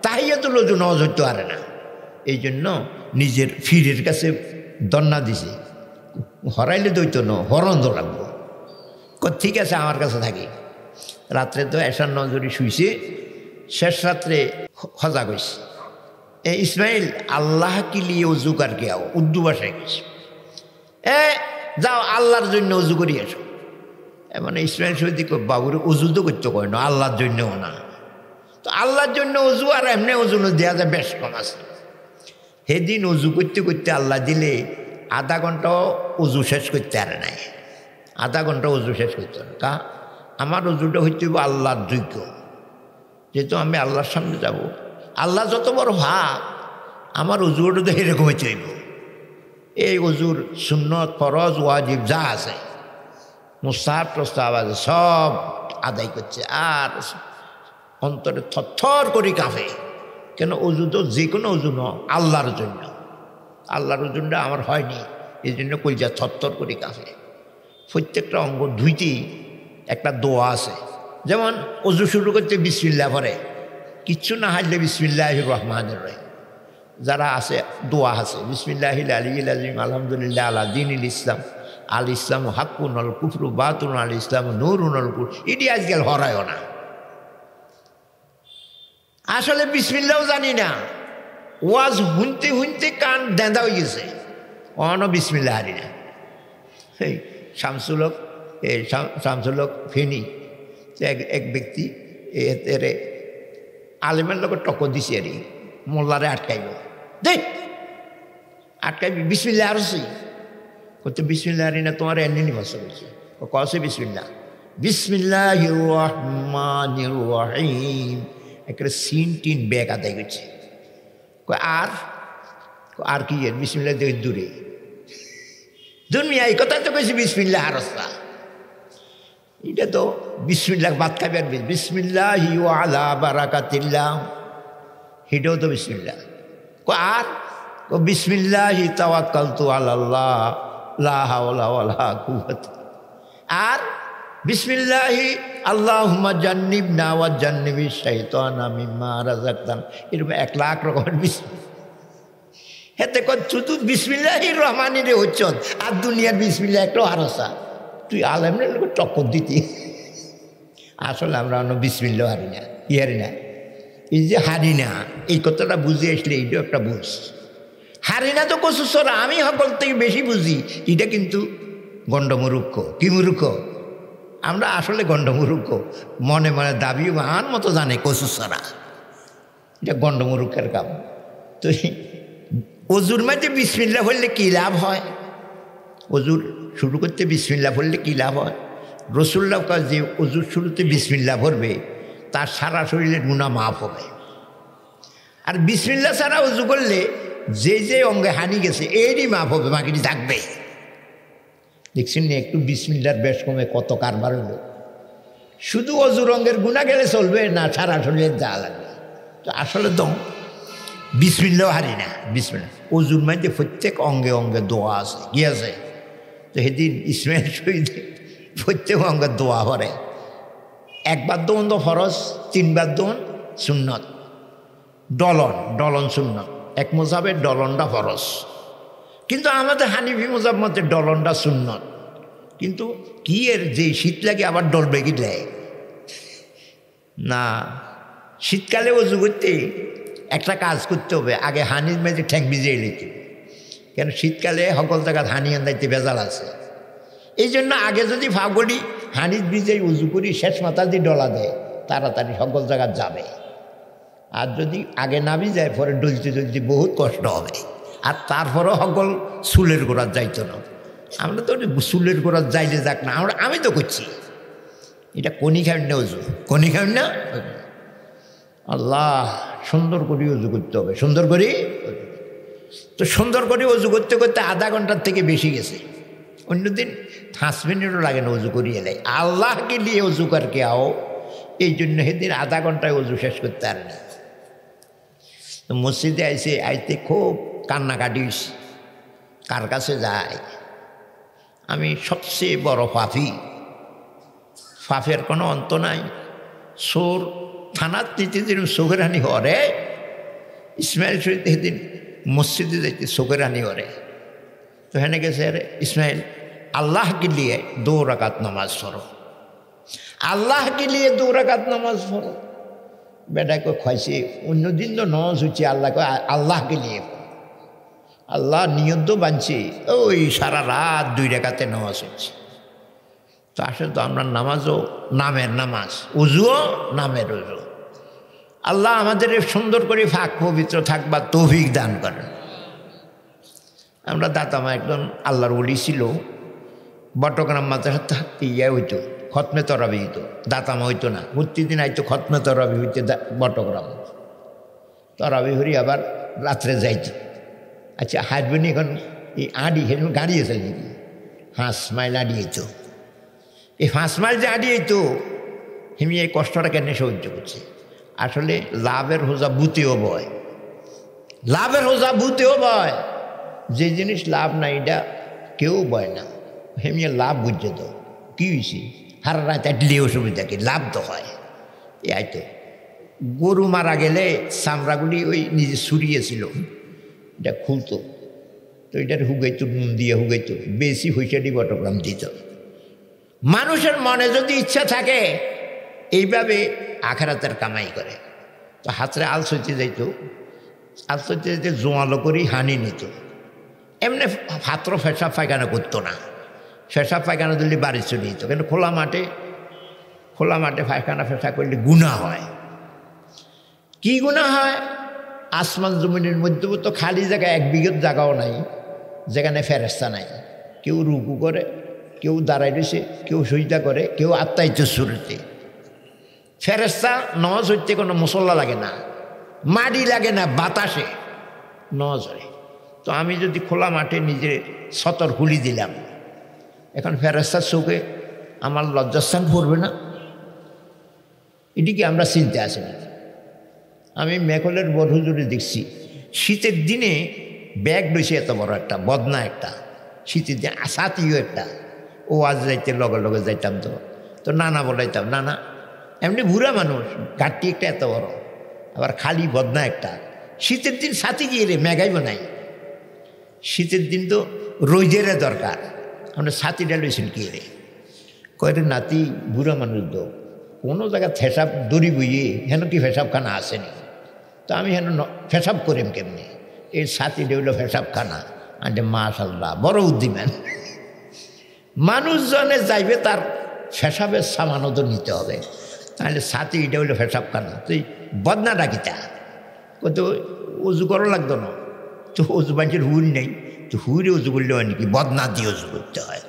তাহিয়াতুল ওযু নামাজ হইতে পারে না। এই জন্য নিজের ফিরের কাছে দন্না দিছে, হরাইলে দইত ন, হরন্দ লাগবো। ঠিক আছে আমার কাছে থাকি। রাত্রে তো এশার নজরি শুইছে, শেষ রাত্রে সজাগ হয়েছে, এ ইসমাইল আল্লাহ কি লিয়ে অজু কার কে আও, উর্দু ভাষায় গেছে, যাও আল্লাহর জন্য অজু করি এসো। মানে ইসমাইল সৈদি বাবুরে অজু তো করতে কয় না, আল্লাহর জন্যও না। তো আল্লাহর জন্য অজু আর এমনি অজু দেওয়া যায় বেশ কম আছে। সেদিন অজু করতে করতে আল্লাহ দিলে আধা ঘন্টাও অজু শেষ করতে পারে নাই, আধা ঘন্টা অজু শেষ করতে হবে। কা আমার অজুটা হইতে হবে আল্লাহর যোগ্য, যেহেতু আমি আল্লাহর সামনে যাব, আল্লাহ যত বড় ভাব, আমার অজুটা তো এরকম হইতে হইব। এই অজুর সুন্নত ফরজ ওয়াজিব যা আছে, মুস্তাহাব প্রস্তাব আছে, সব আদায় করছে। আর অন্তরে থরথর করে কাঁপে, কেন? অজু তো যে কোনো অজু ন, আল্লাহর জন্য। আল্লাহর অজুটা আমার হয়নি, এই জন্য কলজা থরথর করে কাঁপে। প্রত্যেকটা অঙ্গ ধুইতেই একটা দোয়া আছে, যেমন অজু শুরু করতে বিসমিল্লাহ পড়ে, কিচ্ছু না হারলে বিসমিল্লাহির রহমানির রহিম। যারা আছে দোয়া আছে, বিসমিল্লাহিল আলিয়্যিল আযীম আলহামদুলিল্লাহ আলা দীনিল ইসলাম, আল ইসলাম হাক্কুন আল কুফরু বাতুন আল ইসলাম নূরুন আল কুফর, এটি আজকাল হরায়ও না। আসলে বিসমিল্লাহও জানি না, ওয়াজ হুনতে হুনতে কান দেঁদা হয়ে গেছে, অন বিসমিল্লাহ হারি না। এই শামসুলক ফেনি এক ব্যক্তি এর আলেমের লোক টক্কর দিছে, আর মোল্লারে আটকাইব, দেখ আটকাইবি বিসমিল্লাহ আরছি করতে, বিসমিল্লাহ হারি না, তোমার এমনি নিবাস করছে, ও কছে বিসমিল্লাহ, বিসমিল্লাহির রহমানির রহিম, একটা সিন টিন ব্যাগ আদায় করছে। আর কি বিসমিল্লাহ দেখে দূরে দুনিয়া, এই কথা তো কইছি বিসমিল্লাহ আরস্তা, এটা তো বিসমিল্লাহ বাদ খাবে, আর বিসমিল্লাহি ওয়া আলা বারাকাতিল্লাহ, এটাও তো বিসমিল্লাহ। আর বিসমিল্লাহি তাওয়াক্কালতু আলাল্লাহ লা হাওলা ওয়ালা কুওয়াতা, আর বিসমিল্লাহি আল্লাহুম্মা জান্নিবনা ওয়া জান্নিবিশ শাইতানা মিম্মা রাযাকতানা, এরকম 1 লাখ রকমের বিসমিল্লাহ। হেতে শুধু বিসমিল্লাহির রহমানিরে হচ্ছ, আর দুনিয়ার বিসমিল্লাহ একটু হারসা, তুই আলেমের লোক টক্কর দিতি। আসলে আমরা অন্য বিসমিল্লাহ হারি না, হারি না, এই যে হারি না, এই কথাটা বুঝে আসলে এইটাও একটা বুঝ। হারি না তো কচুসরা, আমি সকল থেকে বেশি বুঝি, এটা কিন্তু গণ্ডমূর্খ। কি মূর্খ? আমরা আসলে গণ্ডমূর্খ, মনে মনে দাবি মান মতো জানে কচুসরা, এটা গণ্ডমূর্খের কাম। তো অজুর মাঝে বিসমিল্লাহ বললে কী লাভ হয়? অজুর শুরু করতে বিসমিল্লাহ বললে কী লাভ হয়? রসুল্লাহ কাজ যে অজুর শুরুতে বিসমিল্লাহ পড়বে তার সারা শরীরের গুনাহ মাফ হবে। আর বিসমিল্লাহ ছাড়া অজু করলে যে যে অঙ্গে হানি গেছে এরই মাফ হবে, বাকিটি থাকবে। দেখছেন না একটু বিসমিল্লাহর বেশ কমে কত কারবার হলো। শুধু অজুর অঙ্গের গুনাহ গেলে চলবে না, সারা শরীরের যা লাগবে। তো আসলে তো বিসমিল্লাহ হারি না। বিসমিল্লাহ অজুর মধ্যে প্রত্যেক অঙ্গে অঙ্গে দোয়া আছে, কি আছে? তো সেদিন ইসমাইল শহীদ প্রত্যেক অঙ্গে দোয়া করে। একবার দোন তো ফরজ, তিনবার দোন সুন্নত। ডলন সুন্নত। এক মোজাবের ডলনটা ফরজ, কিন্তু আমাদের হানিফি মোজাব মতে ডলনটা সুন্নত। কিন্তু কি এর যে শীত লাগে আবার ডলবে কি লাগে না। শীতকালে অজু করতে একটা কাজ করতে হবে, আগে হানির মেঝে ঠ্যাং ভিজিয়ে নিতে। কেন শীতকালে সকল জায়গায় হানি আন্দাইতে ভেজাল আছে। এই জন্য আগে যদি ফাগড়ি হানির ভিজে উজু করি শেষ মাথা দিয়ে ডলা দেয়, তাড়াতাড়ি সকল জায়গায় যাবে। আর যদি আগে নাবি যায় পরে ডলতে ডলতে বহুত কষ্ট হবে। আর তারপরেও সকল চুলের গোড়ার যাইতো না। আমরা তো চুলের গোড়ার যাইলে যাক না, আমি তো করছি। এটা কণি খাবেন না অজু, কণি খাবেন না। আল্লাহ সুন্দর করে অজু করতে হবে, সুন্দর করে। তো সুন্দর করে অজু করতে করতে আধা ঘন্টার থেকে বেশি গেছে। অন্যদিন 5 মিনিটও লাগে না অজু করিয়ে দেয়। আল্লাহকে নিয়ে অজু করকে আও, এই জন্য সেদিন আধা ঘন্টায় অজু শেষ করতে পারে না। তো মসজিদে আইতে খুব কান্নাকাটি হয়েছে। কার কাছে যায়? আমি সবচেয়ে বড় পাপী, পাপের কোনো অন্ত নাই। সোর থানার নিতে দিন চোখেরানি হরে, ইসমাইল শহীদ সেদিন মসজিদে যাইতে চোখেরানি হরে। তো হেনে গেছে, আরে ইসমাইল আল্লাহকে নিয়ে 2 রাকাত নামাজ পড়ো, আল্লাহকে নিয়ে 2 রাকাত নামাজ পড়ো। বেটাকে খাইছে, অন্যদিন তো নামাজ হচ্ছে আল্লাহকে নিয়ে। আল্লাহ নিয়ত বানছে, ওই সারা রাত 2 রাকাতে নামাজ হচ্ছে। তো আসলে তো আমরা নামাজও নামের নামাজ, উজুও নামের উজু। আল্লাহ আমাদের সুন্দর করে ফাঁক পবিত্র থাকবার তৌফিক দান করেন। আমরা দাতামা একজন আল্লাহর ওলি ছিল, বটগ্রাম মাদ্রাসা থাকতে হইতো, খতমে তরাবি হইতো। দাতামা হইতো না, প্রতিদিন আইতো খতমে তরাবি হইতে বটগ্রাম। তরাবি হরি আবার রাত্রে যাইতো। আচ্ছা হাঁটবেনি এখন এই আড়ি সেরকম গাড়ি আছে নাকি? 5 মাইল আড়ি হইতো। এই 5 মাইল যে আড়ি হইতো, হিমি এই কষ্টটা কেন সহ্য করছে? আসলে লাভের হোজা বুতেও বয়, লাভের হোজা বুতেও বয়। যে জিনিস লাভ নাই এটা কেউ বয় না। হেমিয়ে লাভ বুঝছে তো কী হয়েছে, হারা রাত আটলে অসুবিধা কি, লাভ তো হয়। এই তো গরু মারা গেলে চামড়াগুলি ওই নিজে ছুরিয়েছিল, এটা খুলতো, তো এটার হুগাইতো, নুন দিয়ে হুগাইতো, বেশি হুইসাটি বটগ্রাম দিত। মানুষের মনে যদি ইচ্ছা থাকে এইভাবে আখেরাতের কামাই করে, তো হাতরে আলসইতে যাইতো, আলসইতে যাইতে জোয়ালো করেই হানি নিত। এমনি হাতর পেশাব পায়খানা করতো না, পেশাব পায়খানা দিলে বাড়ি চলে যেত। কিন্তু খোলা মাঠে পায়খানা পেশা করলে গুনাহ হয়। কি গুনাহ হয়? আসমান জমিনের মধ্যে তো খালি জায়গা 1 বিঘত জায়গাও নাই যেখানে ফেরেশতা নাই। কেউ রুকু করে, কেউ দাঁড়াই রয়েছে, কেউ সজদা করে, কেউ আত্মাইতে সুরতে। ফেরেশতা নামাজ হইতে কোনো মুসল্লা লাগে না, মাটি লাগে না, বাতাসে নামাজ হয়। তো আমি যদি খোলা মাঠে নিজের সতর খুলি দিলাম, এখন ফেরেশতার চোখে আমার লজ্জাস্থান পড়বে না? এটিকে আমরা চিনতে আসি না। আমি মেঘলের বড় হুজুরে দেখছি, শীতের দিনে ব্যাগ রয়েছে এত বড় একটা, বদনা একটা, শীতের দিনে সাথীও একটা। ও আজ যাইতে লগে লগে যাইতাম, তো নানা বলাইতাম, নানা এমনি বুড়া মানুষ, ঘাটটি একটা এত বড়, আবার খালি বদনা একটা। শীতের দিন সাথী গিয়ে রে মেঘাইব নাই, শীতের দিন তো রোজের দরকার, আমরা ছাতিটা লইছেন কি রে? কয়ের নাতি বুড়া মানুষ তো কোনো জায়গায় ফেসাব দড়ি বইয়ে হেন কি ফেসাবখানা আসেনি, তো আমি হেন ফেসাব করিম কেমনি? এই ছাতিটা হইল ফেসাবখানা। আন্টে মাশাআল্লাহ বড় উদ্দিমান। মানুষজনে যাইবে তার ফেসাবের সামানও তো নিতে হবে, তাহলে ছাতি এটা হইলো ফেসাবখানা, তুই বদনা ডাকিতা কত উজু করো লাগতো না, তো উজু বাঞ্চের হুর নেই, তো হুরে উজু করলে হয় নাকি? বদনা দিয়ে উজু করতে হয়।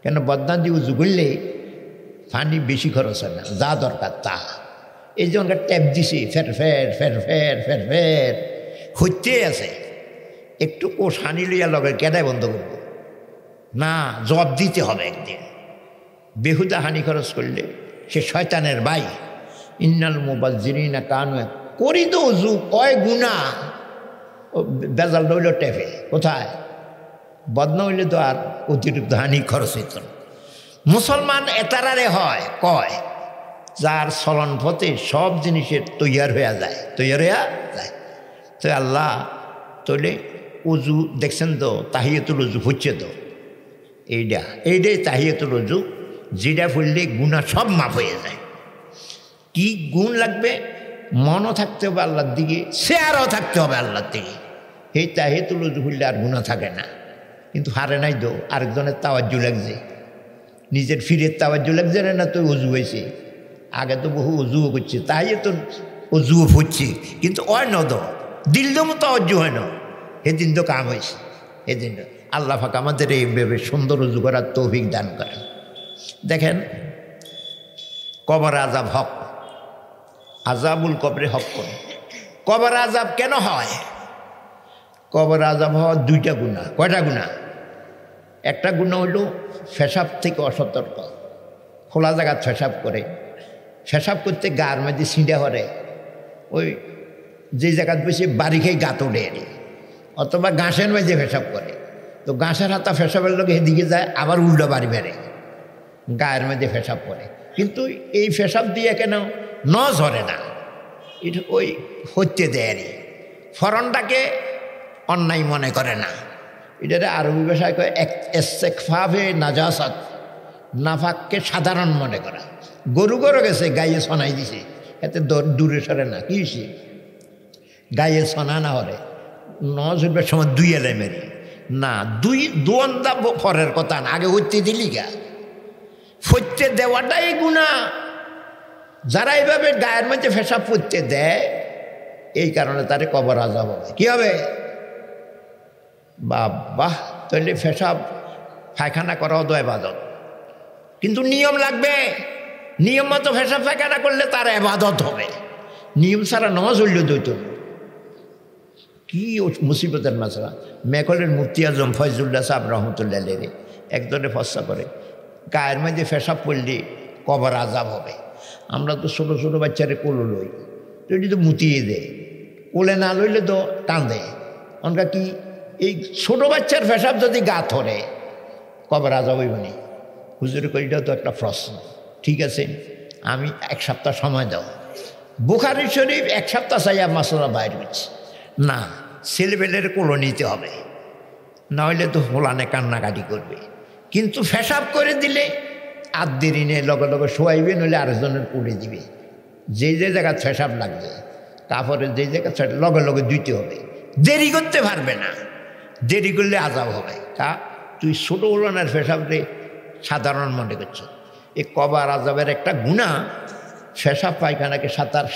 কেন বদনা দিয়ে উজু করলে পানি বেশি খরচ হয় না, যা দরকার তা। এই যে ওনার ট্যাপ দিছি, ফের ফের ফের ফের ফের ফের হইতে আছে, একটু কোষ হানি লইয়া লগে কেদায় বন্ধ করবো না, জবাব দিতে হবে একদিন। বেহুদা হানি খরচ করলে সে শয়তানের ভাই। ইন্নাল মুবাজ্জিরিনা কানু, করি তো উজু কয় গুণা, ও বেজাল রইল টেপে কোথায়, বদনা হইলে তো আর অতিরিক্ত হানি খরচ হইত না। মুসলমান এতারারে হয় কয় যার চলন পথে সব জিনিসের তৈয়ার হয়ে যায়, তৈয়ার হয়ে যায়। তো আল্লাহ তাহলে উজু দেখছেন তো, তাহিয়াতুল উজু হচ্ছে তো, এইটাই তাহিয়াতুল উজু, যেটা ফুললে গুণা সব মাফ হয়ে যায়। কি গুণ লাগবে? মনও থাকতে হবে আল্লাহর দিকে, শেয়ারও থাকতে হবে আল্লাহর দিকে। এই তাহিয়াতুল উজু ফুললে আর গুণা থাকে না। কিন্তু হারে নাই তো, আরেকজনের তাওয়াজ্জু লাগছে, নিজের ফিরের তাওয়াজ্জু লাগছে না, তো উজু হয়েছে। আগে তো বহু উজুও করছে, তাহিয়াতুল উজুও ফুটছে, কিন্তু অয় নদ দিল দমও তাওয়াজ্জু হয় না, সেদিন তো কাম হয়েছে। এদিন আল্লাহ পাক আমাদের এইভাবে সুন্দর উজু করার তৌফিক দান করেন। দেখেন, কবর আজাব হক, আজাবুল কবরে হক করে। কবর আজাব কেন হয়? কবর আজাব হওয়ার দুইটা গুণা। কয়টা গুণা? একটা গুণা হইল পেশাব থেকে অসতর্ক, খোলা জায়গা পেশাব করে, পেশাব করতে গার মাঝে ছিঁড়ে হরে, ওই যে জায়গায় বেশি বাড়ি খেয়ে গাত ওঠে, অথবা ঘাসের মাঝে পেশাব করে, তো ঘাসের হাতা পেশাবের লোক এদিকে যায়, আবার উল্টো বাড়ি বেড়ে গায়ের মধ্যে পেশাব করে। কিন্তু এই পেশাব দিয়ে কেন ঝরে না, এটা ওই হচ্ছে দেয়ারি, ফরনটাকে অন্যায় মনে করে না। এটারে আরবি ভাষায় কয় ইস্তেকফাফে নাজাসাত, নাফাককে সাধারণ মনে করা। গরু গেছে গায়ে ছনাই দিছে, এতে দূরে সরে না, কি হয়েছে গায়ে ছনা না হরে, ঝরবার সময় দুই এলে মেরে না, দুয়ান্দা ফরের কথা না, আগে হচ্ছে দিলি গা, ফরতে দেওয়াটাই গুণা। যারা এইভাবে গায়ের মধ্যে পেশাব পড়তে দেয়, এই কারণে তারে কবর আজাব হবে। কি হবে? বাহ, তাহলে পেশাব পায়খানা করাও তো ইবাদত, কিন্তু নিয়ম লাগবে। নিয়ম মতো পেশাব পায়খানা করলে তার ইবাদত হবে। নিয়ম ছাড়া নামাজ হইলে দইত না। কি মুসিবতের মাসলা। মেঘলের মুফতি আজম ফয়জুল্লাহ সাহেব রহমতুল্লাহ লেরে একজনে ফসা করে, গায়ের মধ্যে পেশাব পড়লে কবর আজাব হবে। আমরা তো ছোটো ছোটো বাচ্চারে কোলে লই, তো এটি তো মুতিয়ে দেয়, কোলে না লইলে তো কাঁদে। অনকা কি এই ছোটো বাচ্চার পেশাব যদি গা ধরে কবর আজাব হইব নি? হুজুর কইটাও তো একটা প্রশ্ন। ঠিক আছে, আমি এক সপ্তাহ সময় দাও। বুখারী শরীফ এক সপ্তাহ চাইয়া মাসলা বাইর হচ্ছে না, ছেলেবেলের কোলো নিতে হবে, না হইলে তো হোলানে কান্নাকাটি করবে। কিন্তু পেশাব করে দিলে আর দেরি নেই, লগে লগে শোয়াইবে, নইলে আরেকজনের পুড়ে দিবে। যে জায়গা পেশাব লাগবে, কাপড়ের যে জায়গা লগে লগে দিতে হবে, দেরি করতে পারবে না। দেরি করলে আজাব হবে। তুই ছোটো ওলানের পেশাবরে সাধারণ মনে করছো। এই কবর আজাবের একটা গুণা, পেশাব পায়খানাকে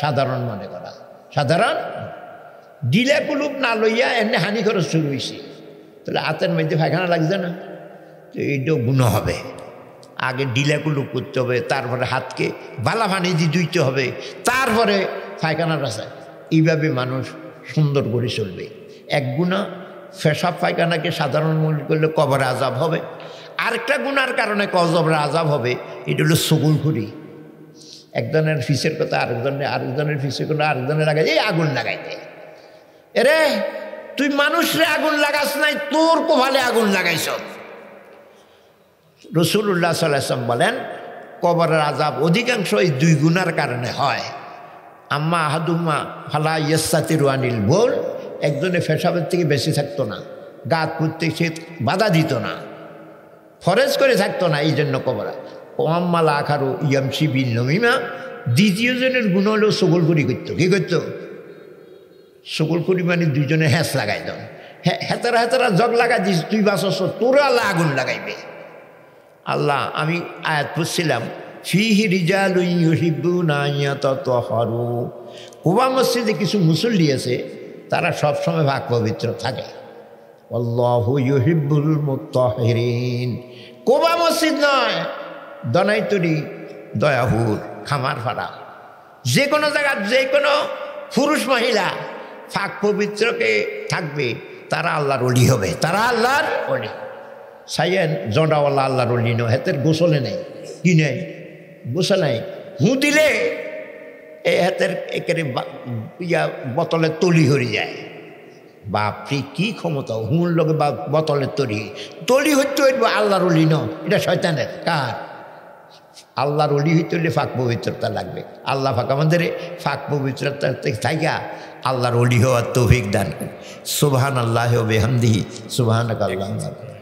সাধারণ মনে করা। সাধারণ ডিলা কুলুপ না লইয়া এমনি হানি খরচ শুরু হয়েছে, তাহলে হাতের মধ্যে পায়খানা লাগছে না, তো এইটাও গুণা হবে। আগে ডিলা কুলুপ করতে হবে, তারপরে হাতকে বালা পানি দিয়ে ধুইতে হবে, তারপরে পায়খানার রাস্তায়। এইভাবে মানুষ সুন্দর করে চলবে। এক গুণা পেশাব পায়খানাকে সাধারণ মনে করলে কবরে আজাব হবে। আরেকটা গুণার কারণে কবরে আজাব হবে, এটা হলো সগুলখুরি। একজনের ফিসের কথা আরেকজনের ফিসের কথা আরেকজনের লাগাই, এই আগুন লাগাইতে। এরে তুই মানুষরে আগুন লাগাস নাই, তোর কোভালে আগুন লাগাইছ। রাসূলুল্লাহ সাল্লাল্লাহু আলাইহি ওয়াসাল্লাম বলেন, কবরের আজাব অধিকাংশ এই দুই গুণার কারণে হয়। আম্মা আহাদুম্মা ফালা ইয়াস্তাতিরু আনিল বোল, একজনে পেশাবের থেকে বেশি থাকতো না, গাত পুঁততে সে বাধা দিত না, ফরেজ করে থাকতো না, এই জন্য কবরা। ও আম্মাল আখারু ইয়ামশি বিন নমিমা, দ্বিতীয় জনের গুণ হলেও সগলখুরি করতো। কী করতো? সগলখুরি মানে দুইজনে হ্যাঁস লাগাই দাও, হেতারা জগ লাগাই দিস, তুই বাসস, তোরা আল্লাহ আগুন লাগাইবে। আল্লাহ, আমি আয়াত পড়ছিলাম, ফিহি রিজালুন ইউহিব্বুনা আইয়াতাতাহহারু। কুবা মসজিদে কিছু মুসল্লি আছে, তারা সবসময় পাক পবিত্র থাকে। আল্লাহু ইউহিব্বুল মুত্তাহহিরিন। কুবা মসজিদ নয়, দনাইতরি দয়াহুর খামার ফাড়া যে কোনো জায়গা যে কোনো পুরুষ মহিলা ফাঁক পবিত্রকে থাকবে তারা আল্লাহর অলি হবে, তারা আল্লাহর অলি। সাইয়েন জডাওয়ালা আল্লাহর অলি নো, হেতের গোসলে নেই, কি নেই গোসল নাই, হু দিলে এই হাতের একেবারে ইয়া বোতলের তলি হয়ে যায়। বাপরে কি ক্ষমতা, হুঁর লোকে বা বোতলের তলি হইতে হইব আল্লাহর অলি ন, এটা শয়তানের কার? আল্লাহর অলি হইতে হইলে ফাঁক পবিত্রতা লাগবে। আল্লাহ ফাঁক আমাদের ফাঁক পবিত্রতা থাইকা আল্লাহর অলি হওয়ার তৌফিক দান। সুবহান আল্লাহ ওয়া বিহামদিহি সুবহানাকা আল্লাহুম্মা।